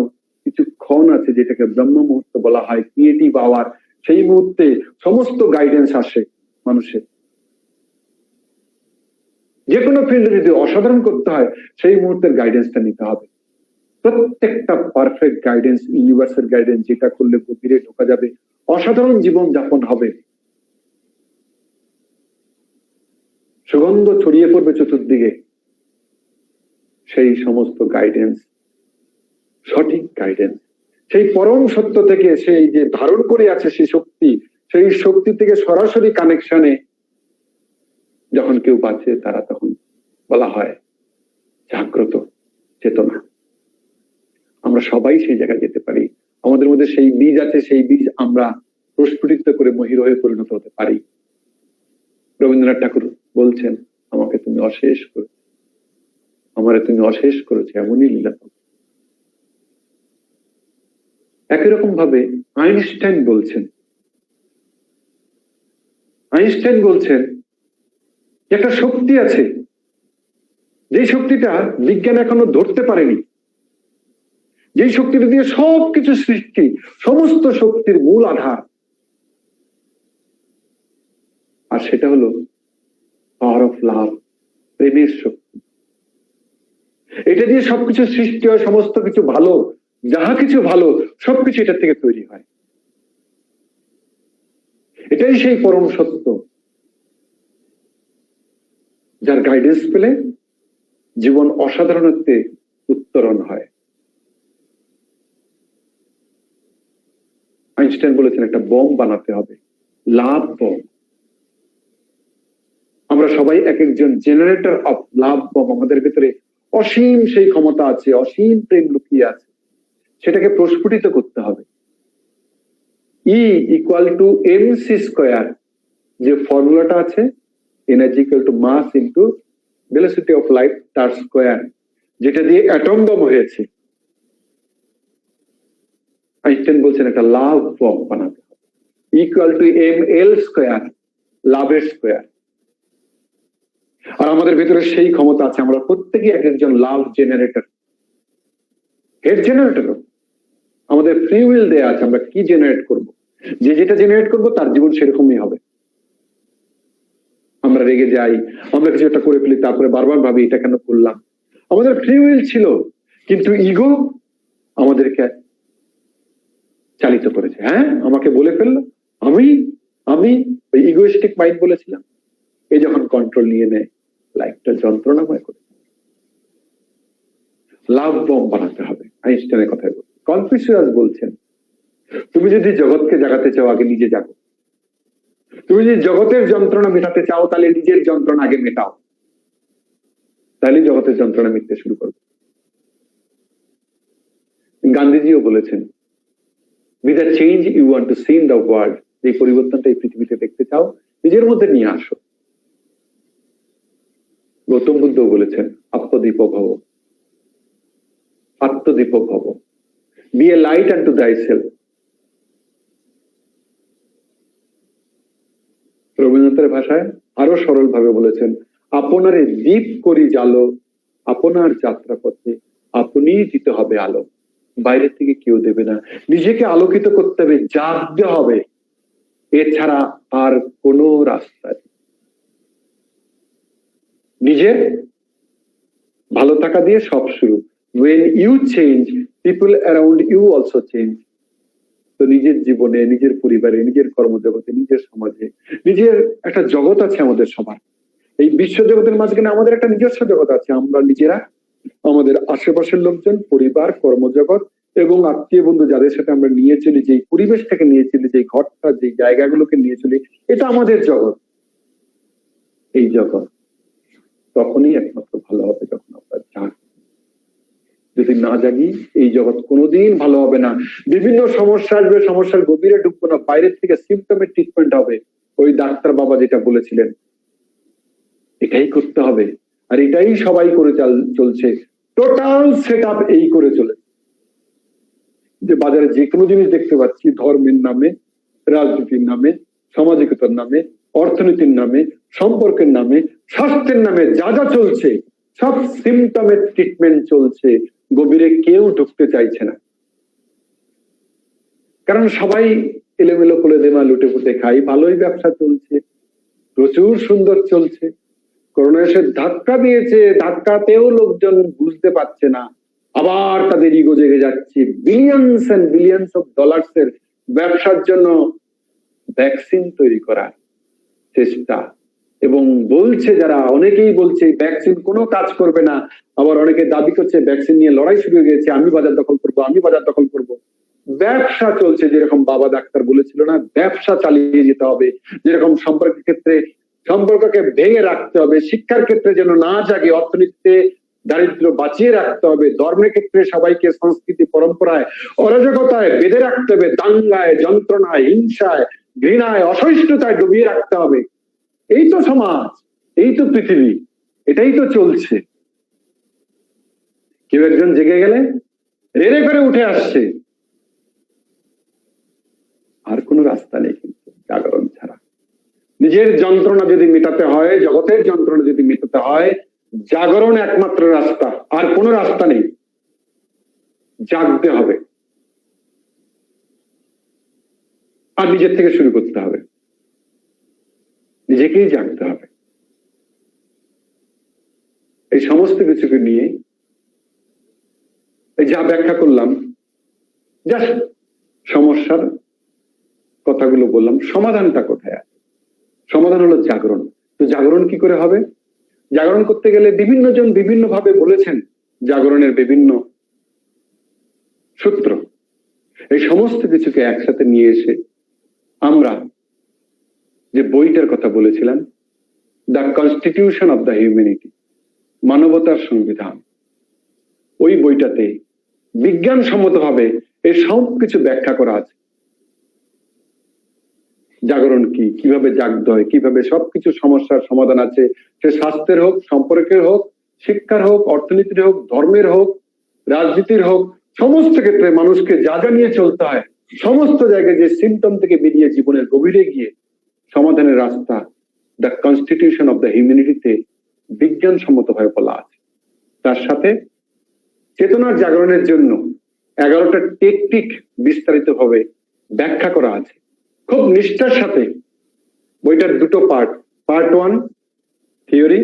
কিছু ক্ষণ আছে, যেটাকে ব্রহ্ম মুহূর্ত বলা হয়, ক্রিয়েটিভ আওয়ার। সেই মুহূর্তে সমস্ত গাইডেন্স আসে মানুষের। যে কোনো ফিল্ডে যদি অসাধারণ করতে হয়, সেই মুহূর্তের গাইডেন্সটা নিতে হবে। প্রত্যেকটা পারফেক্ট গাইডেন্স, ইউনিভার্সের গাইডেন্স, যেটা করলে গভীরে ঢোকা যাবে, অসাধারণ জীবন যাপন হবে, সুগন্ধ ছড়িয়ে পড়বে চতুর্দিকে। সেই সমস্ত গাইডেন্স, সঠিক গাইডেন্স, সেই পরম সত্য থেকে, সেই যে ধারণ করে আছে সেই শক্তি, সেই শক্তি থেকে সরাসরি কানেকশনে যখন কেউ বাঁচে, তারা তখন বলা হয় জাগ্রত চেতনা। আমরা সবাই সেই জায়গায় যেতে পারি, আমাদের মধ্যে সেই বীজ আছে, সেই বীজ আমরা প্রস্ফুটিত করে মহির হয়ে পরিণত হতে পারি। রবীন্দ্রনাথ ঠাকুর বলছেন, আমাকে তুমি অশেষ করেছো, আমারে তুমি অশেষ করেছো এমনই লীলা। একই রকম ভাবে আইনস্টাইন বলছেন একটা শক্তি আছে, যে শক্তিটা বিজ্ঞান এখনো ধরতে পারেনি, যে শক্তিটা দিয়ে সবকিছু সৃষ্টি, সমস্ত শক্তির মূল আধার, আর সেটা হলো পাওয়ার অফ লাভ, প্রেমের শক্তি। এটা দিয়ে সবকিছু সৃষ্টি হয়, সমস্ত কিছু ভালো, যাহা কিছু ভালো সবকিছু এটা থেকে তৈরি হয়। এটাই সেই পরম সত্য, যার গাইডেন্স পেলে জীবন অসাধারণত্বে উত্তরণ হয়। আইনস্টাইন বলেছেন একটা বম বানাতে হবে, লাভ বম। আমরা সবাই এক একজন জেনারেটর অফ লাভ বম। আমাদের ভিতরে অসীম সেই ক্ষমতা আছে, অসীম প্রেম লুকিয়ে আছে, সেটাকে প্রস্ফুটিত করতে হবে। E equal to MC square, যে ফর্মুলাটা আছে, energy equal to mass into velocity of light তার স্কোয়ার, যেটা দিয়ে অ্যাটম বম হয়েছে। আইনস্টাইন বলছেন একটা লাভ বম বানাতে হবে, equal to M L square, লাভের স্কোয়ার। আর আমাদের ভিতরে সেই ক্ষমতা আছে, আমরা প্রত্যেকে এক একজন লাভ জেনারেটর, হেড জেনারেটর। আমাদের ফ্রি উইল দেয়া আছে, আমরা কি জেনারেট করব, যে যেটা জেনারেট করব তার জীবন সেরকমই হবে। আমরা রেগে যাই, আমরা কিছু একটা করে ফেলি, তারপরে বারবার ভাবি এটা কেন করলাম। আমাদের ফ্রি উইল ছিল, কিন্তু ইগো আমাদেরকে চালিত করেছে। হ্যাঁ, আমাকে বলে ফেললো, আমি আমি ওই ইগোইস্টিক মাইন্ড বলেছিলাম। এই যখন কন্ট্রোল নিয়ে নেয়, লাইফটা যন্ত্রণাময় করে। লাভ বম বানাতে হবে, আইনস্টাইনের কথাই বলছে। কনফুসিয়াস বলছেন, তুমি যদি জগৎকে জাগাতে চাও আগে নিজে জাগো। তুমি যদি জগতের যন্ত্রণা মেটাতে চাও তাহলে নিজের যন্ত্রণা আগে মেটাও, তাহলে জগতের যন্ত্রণা মিটতে শুরু করবে। গান্ধীজিও বলেছেন, with the change you want to see in the world, যে পরিবর্তনটা এই পৃথিবীতে দেখতে চাও নিজের মধ্যে নিয়ে আসো। গৌতম বুদ্ধ বলেছেন, আত্মদীপ ভব, আত্মদীপ ভব, be a light unto thyself। রবীন্দ্রনাথের ভাষায় আরো সরল ভাবে বলেছেন, আপনারে দীপ করি জালো, আপনার যাত্রা পথে আপনি দিতে হবে আলো। বাইরে থেকে কেউ দেবে না, নিজেকে আলোকিত করতে হবে, জাগতে হবে, এছাড়া আর কোনো রাস্তা নেই। নিজের ভালো থাকা দিয়ে সব শুরু। when you change, people around you also change। তো নিজের জীবনে, নিজের পরিবারে, নিজের কর্মজগতে, নিজের সমাজে, নিজের একটা জগৎ আছে আমাদের সবার। এই বিশ্ব জগতের মাঝখানে আমাদের একটা নিজস্ব জগৎ আছে। আমরা নিজেরা, আমাদের আশেপাশের লোকজন, পরিবার, কর্মজগৎ এবং আত্মীয় বন্ধু যাদের সাথে আমরা নিয়ে চলি, যেই পরিবেশটাকে নিয়ে চলি, যেই ঘরটা, যেই জায়গাগুলোকে নিয়ে চলি, এটা আমাদের জগৎ। এই জগৎ তখনই একমাত্র ভালো হবে যখন আমরা জাগি। যদি না জাগি এই জগৎ কোনোদিন ভালো হবে না। বিভিন্ন সমস্যা আসবে, সমস্যার গভীরে ঢুকবো না, বাইরের থেকে সিম্পটমের ট্রিটমেন্ট হবে। ওই ডাক্তার বাবা যেটা বলেছিলেন এটাই করতে হবে, আর এটাই সবাই করে চলছে। টোটাল সেট আপ এই করে চলে, যে বাজারে যে কোনো জিনিস দেখতে পাচ্ছি ধর্মের নামে, রাজনীতির নামে, সামাজিকতার নামে, অর্থনীতির নামে, সম্পর্কের নামে, স্বাস্থ্যের নামে যা যা চলছে সব সিমটমের ট্রিটমেন্ট চলছে, গভীরে কেউ ঢুকতে চাইছে না। কারণ সবাই এলোমেলো করে দেমা লুটে পুটে খাই। ভালোই ব্যবসা চলছে, প্রচুর সুন্দর চলছে। করোনা এসে ধাক্কা দিয়েছে, ধাক্কাতেও লোকজন বুঝতে পারছে না, আবার তাদের ইগো জেগে যাচ্ছে। Billions and billions of dollars এর ব্যবসার জন্য ভ্যাকসিন তৈরি করার চেষ্টা, এবং বলছে যারা, অনেকেই বলছে ভ্যাকসিন কোনো কাজ করবে না, আবার অনেকে দাবি করছে ভ্যাকসিন নিয়ে লড়াই শুরু হয়ে গেছে, আমি বাজার দখল করব, আমি বাজার দখল করব। ব্যবসা চলছে, যেরকম বাবা ডাক্তার বলেছিল না, ব্যবসা চালিয়ে যেতে হবে। যেরকম সম্পর্কের ক্ষেত্রে সম্পর্ককে ভেঙে রাখতে হবে, শিক্ষার ক্ষেত্রে যেন না জাগে, অর্থনীতিতে দারিদ্র বাঁচিয়ে রাখতে হবে, ধর্মের ক্ষেত্রে সবাইকে সংস্কৃতি পরম্পরায় অরাজকতায় বেঁধে রাখতে হবে, দাঙ্গায়, যন্ত্রণায়, হিংসায়, ঘৃণায়, অসহিষ্ণুতায় ডুবিয়ে রাখতে হবে। এই তো সমাজ, এই তো পৃথিবী, এটাই তো চলছে। কেউ একজন জেগে গেলে রেড়ে করে উঠে আসছে, আর কোনো রাস্তা নেই কিন্তু জাগরণ ছাড়া। নিজের যন্ত্রণা যদি মেটাতে হয়, জগতের যন্ত্রণা যদি মেটাতে হয়, জাগরণ একমাত্র রাস্তা, আর কোনো রাস্তা নেই। জাগতে হবে, আর নিজের থেকে শুরু করতে হবে, নিজেকেই জাগতে হবে। এই সমস্ত কিছুকে নিয়ে এই যা ব্যাখ্যা করলাম, জাস্ট সমস্যার কথাগুলো বললাম, সমাধানটা কোথায় আছে? সমাধান হলো জাগরণ। তো জাগরণ কি করে হবে? জাগরণ করতে গেলে বিভিন্ন জন বিভিন্ন ভাবে বলেছেন জাগরণের বিভিন্ন সূত্র। এই সমস্ত কিছুকে একসাথে নিয়ে এসে আমরা যে বইটার কথা বলেছিলাম, the constitution of the humanity, মানবতার সংবিধান, ওই বইটাতে বিজ্ঞানসম্মত ভাবে এই সব কিছু ব্যাখ্যা করা আছে। জাগরণ কি, কিভাবে জাগতে হয়, কিভাবে সবকিছু সমস্যার সমাধান আছে, সে স্বাস্থ্যের হোক, সম্পর্কের হোক, শিক্ষার হোক, অর্থনীতির হোক, ধর্মের হোক, রাজনীতির হোক, সমস্ত ক্ষেত্রে মানুষকে যা যা নিয়ে চলতে হয়, সমস্ত জায়গায় যে সিমটম থেকে বেরিয়ে জীবনের গভীরে গিয়ে সমাধানের রাস্তা দ্য কনস্টিটিউশন অফ দ্য হিউম্যানিটিতে বিজ্ঞানসম্মত ভাবে বলা আছে। তার সাথে চেতনার জাগরণের জন্য 11টা টেকনিক বিস্তারিত ভাবে ব্যাখ্যা করা আছে খুব নিষ্ঠার সাথে। বইটার দুটো পার্ট, পার্ট 1 থিওরি,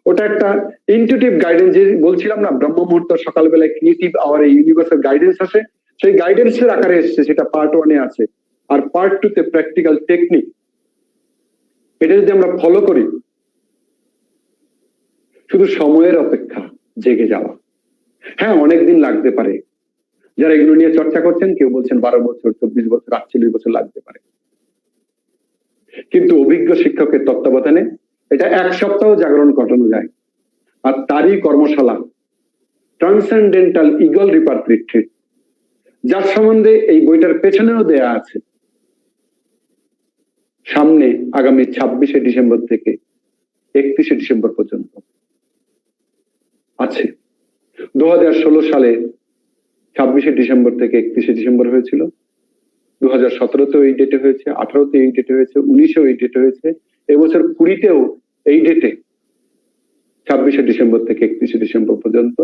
ওটা একটা ইনটিউটিভ গাইডেন্স, যে বলছিলাম না ব্রহ্ম মুহূর্ত সকালবেলায় ক্রিয়েটিভ আওয়ারে ইউনিভার্সাল গাইডেন্স আসে, সেই গাইডেন্সের আকারে এসেছে, সেটা পার্ট 1-এ আছে। আর পার্ট 2-তে প্র্যাকটিক্যাল টেকনিক। এটা যদি আমরা ফলো করি, শুধু সময়ের অপেক্ষা জেগে যাওয়া। হ্যাঁ, অনেকদিন লাগতে পারে। যারা এগুলো নিয়ে চর্চা করছেন, কেউ বলছেন 12 বছর, 24 বছর, 48 বছর লাগতে পারে, কিন্তু অভিজ্ঞ শিক্ষকের তত্ত্বাবধানে এটা 1 সপ্তাহ জাগরণ ঘটানো যায়। আর তারই কর্মশালা ট্রান্সেন্ডেন্টাল ইগল রিপার্ট রিট্রিট, যার সম্বন্ধে এই বইটার পেছনেও দেয়া আছে। সামনে আগামী 26শে ডিসেম্বর থেকে 31শে ডিসেম্বর পর্যন্ত আছে। 2016 সালে 26শে ডিসেম্বর থেকে 31শে ডিসেম্বর হয়েছিল, 2017-তেও এই ডেটে হয়েছে, 18-তে এই ডেটে হয়েছে, 19-এও এই ডেটে হয়েছে, এবছর 20-তেও এই ডেটে 26শে ডিসেম্বর থেকে 31শে ডিসেম্বর পর্যন্ত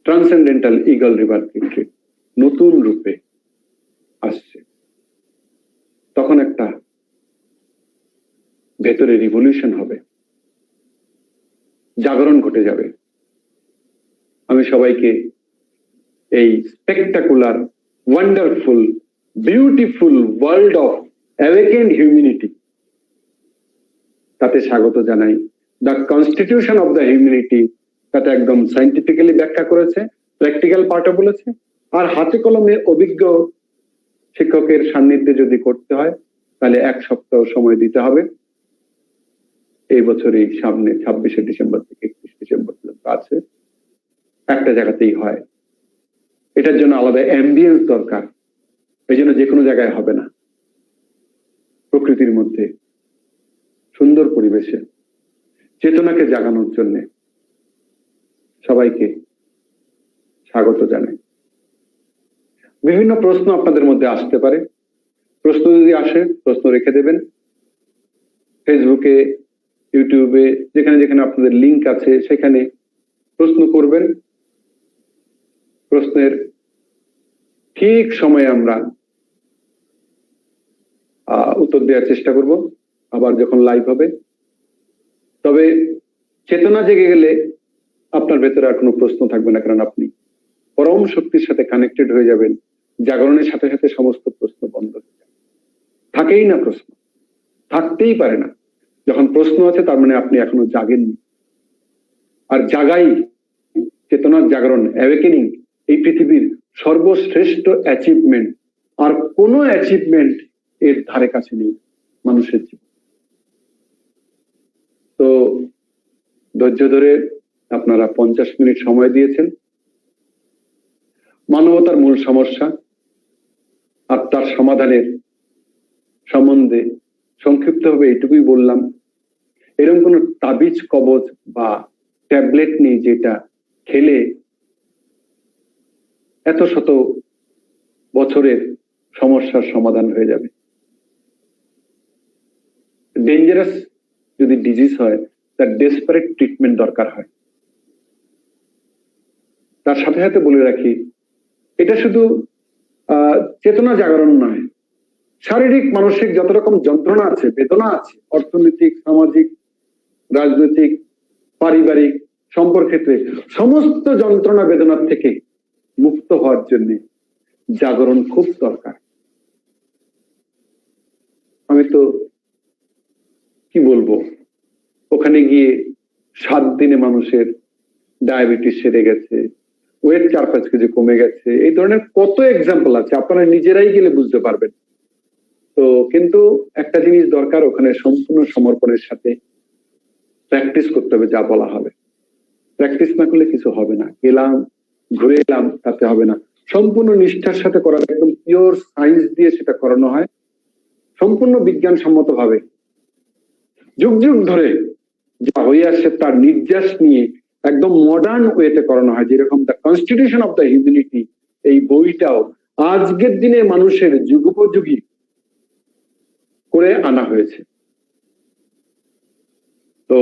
ট্রান্সেন্ডেন্টাল ইগল রিভার রিট্রিট নতুন রূপে আসছে। তখন একটা ভেতরে রিভলিউশন হবে, জাগরণ ঘটে যাবে। আমি সবাইকে এই spectacular, wonderful, beautiful world of awakened humanity তাতে স্বাগত জানাই। The constitution of the humanity তাতে একদম সাইন্টিফিক্যালি ব্যাখ্যা করেছে, প্র্যাকটিক্যাল পার্টও বলেছে। আর হাতে কলমে অভিজ্ঞ শিক্ষকের সান্নিধ্যে যদি করতে হয়, তাহলে 1 সপ্তাহ সময় দিতে হবে। এই বছরই সামনে 26শে ডিসেম্বর থেকে 31 ডিসেম্বর পর্যন্ত আছে, একটা জায়গাতেই হয়। এটার জন্য আলাদা অ্যাম্বিয়েন্স দরকার, এই জন্য যে কোনো জায়গায় হবে না। প্রকৃতির মধ্যে সুন্দর পরিবেশে চেতনাকে জাগানোর জন্য সবাইকে স্বাগত জানাই। বিভিন্ন প্রশ্ন আপনাদের মধ্যে আসতে পারে, প্রশ্ন যদি আসে প্রশ্ন রেখে দেবেন। ফেসবুকে, ইউটিউবে, যেখানে যেখানে আপনাদের লিংক আছে সেখানে প্রশ্ন করবেন। প্রশ্নের ঠিক সময়ে আমরা উত্তর দেওয়ার চেষ্টা করব, আবার যখন লাইভ হবে। তবে চেতনা জেগে গেলে আপনার ভেতরে আর কোনো প্রশ্ন থাকবে না, কারণ আপনি পরম শক্তির সাথে কানেক্টেড হয়ে যাবেন। জাগরণের সাথে সাথে সমস্ত প্রশ্ন বন্ধ হয়ে যাবে, থাকেই না প্রশ্ন, থাকতেই পারে না। যখন প্রশ্ন আছে তার মানে আপনি এখনো জাগেননি। আর জাগাই চেতনার জাগরণ, অ্যাওয়েকেনিং এই পৃথিবীর সর্বশ্রেষ্ঠ অ্যাচিভমেন্ট। আর কোনো অ্যাচিভমেন্ট এর ধারে কাছে নেই মানুষের জীবন। তো ধৈর্য ধরে আপনারা 50 মিনিট সময় দিয়েছেন। মানবতার মূল সমস্যা আর তার সমাধানের সম্বন্ধে সংক্ষিপ্তভাবে এইটুকুই বললাম। এরকম কোন তাবিজ কবজ বা ট্যাবলেট নেই যেটা খেলে এত শত বছরের সমস্যার সমাধান হয়ে যাবে। ডেঞ্জারাস যদি ডিজিজ হয়, তার ডেসপারেট ট্রিটমেন্ট দরকার হয়। তার সাথে সাথে বলে রাখি, এটা শুধু চেতনা জাগরণ নয়, শারীরিক মানসিক যত রকম যন্ত্রণা আছে, বেদনা আছে, অর্থনৈতিক, সামাজিক, রাজনৈতিক, পারিবারিক সম্পর্কের ক্ষেত্রে সমস্ত যন্ত্রণা বেদনার থেকে মুক্ত হওয়ার জন্য জাগরণ খুব দরকার। আমি তো কি বলবো, ওখানে গিয়ে 7 দিনে মানুষের ডায়াবেটিস সেরে গেছে, ওয়েট 4-5 কেজি কমে গেছে, এই ধরনের কত এক্সাম্পল আছে, আপনারা নিজেরাই গেলে বুঝতে পারবেন। তো কিন্তু একটা জিনিস দরকার, ওখানে সম্পূর্ণ সমর্পণের সাথে প্র্যাকটিস করতে হবে, যা বলা হবে। প্র্যাকটিস না করলে কিছু হবে না, গেলাম ঘুরে এলাম তাতে হবে না। সম্পূর্ণ নিষ্ঠার সাথে করা, একদম পিওর সায়েন্স দিয়ে সেটা করানো হয়, সম্পূর্ণ বিজ্ঞানসম্মত ভাবে যুগ যুগ ধরে যা হয়ে আসছে তার নির্যাস নিয়ে একদম মডার্ন ওয়েতে করানো হয়। যেরকম the constitution of the humanity, এই বইটাও আজকের দিনে মানুষের যুগোপযোগী করে আনা হয়েছে। তো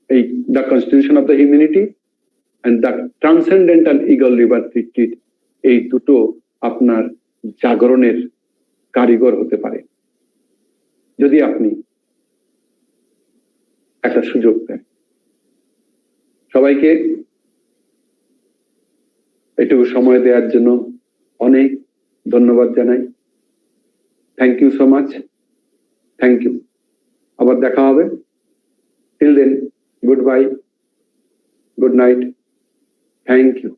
এই the constitution of the humanity and the transcendental eagle river treat, এই দুটো আপনার জাগরণের কারিগর হতে পারে যদি আপনি একটা সুযোগ দেন। সবাইকে এটুকু সময় দেওয়ার জন্য অনেক ধন্যবাদ জানাই। Thank you so much, thank you. আবার দেখা হবে। Till then, good bye, good night, thank you.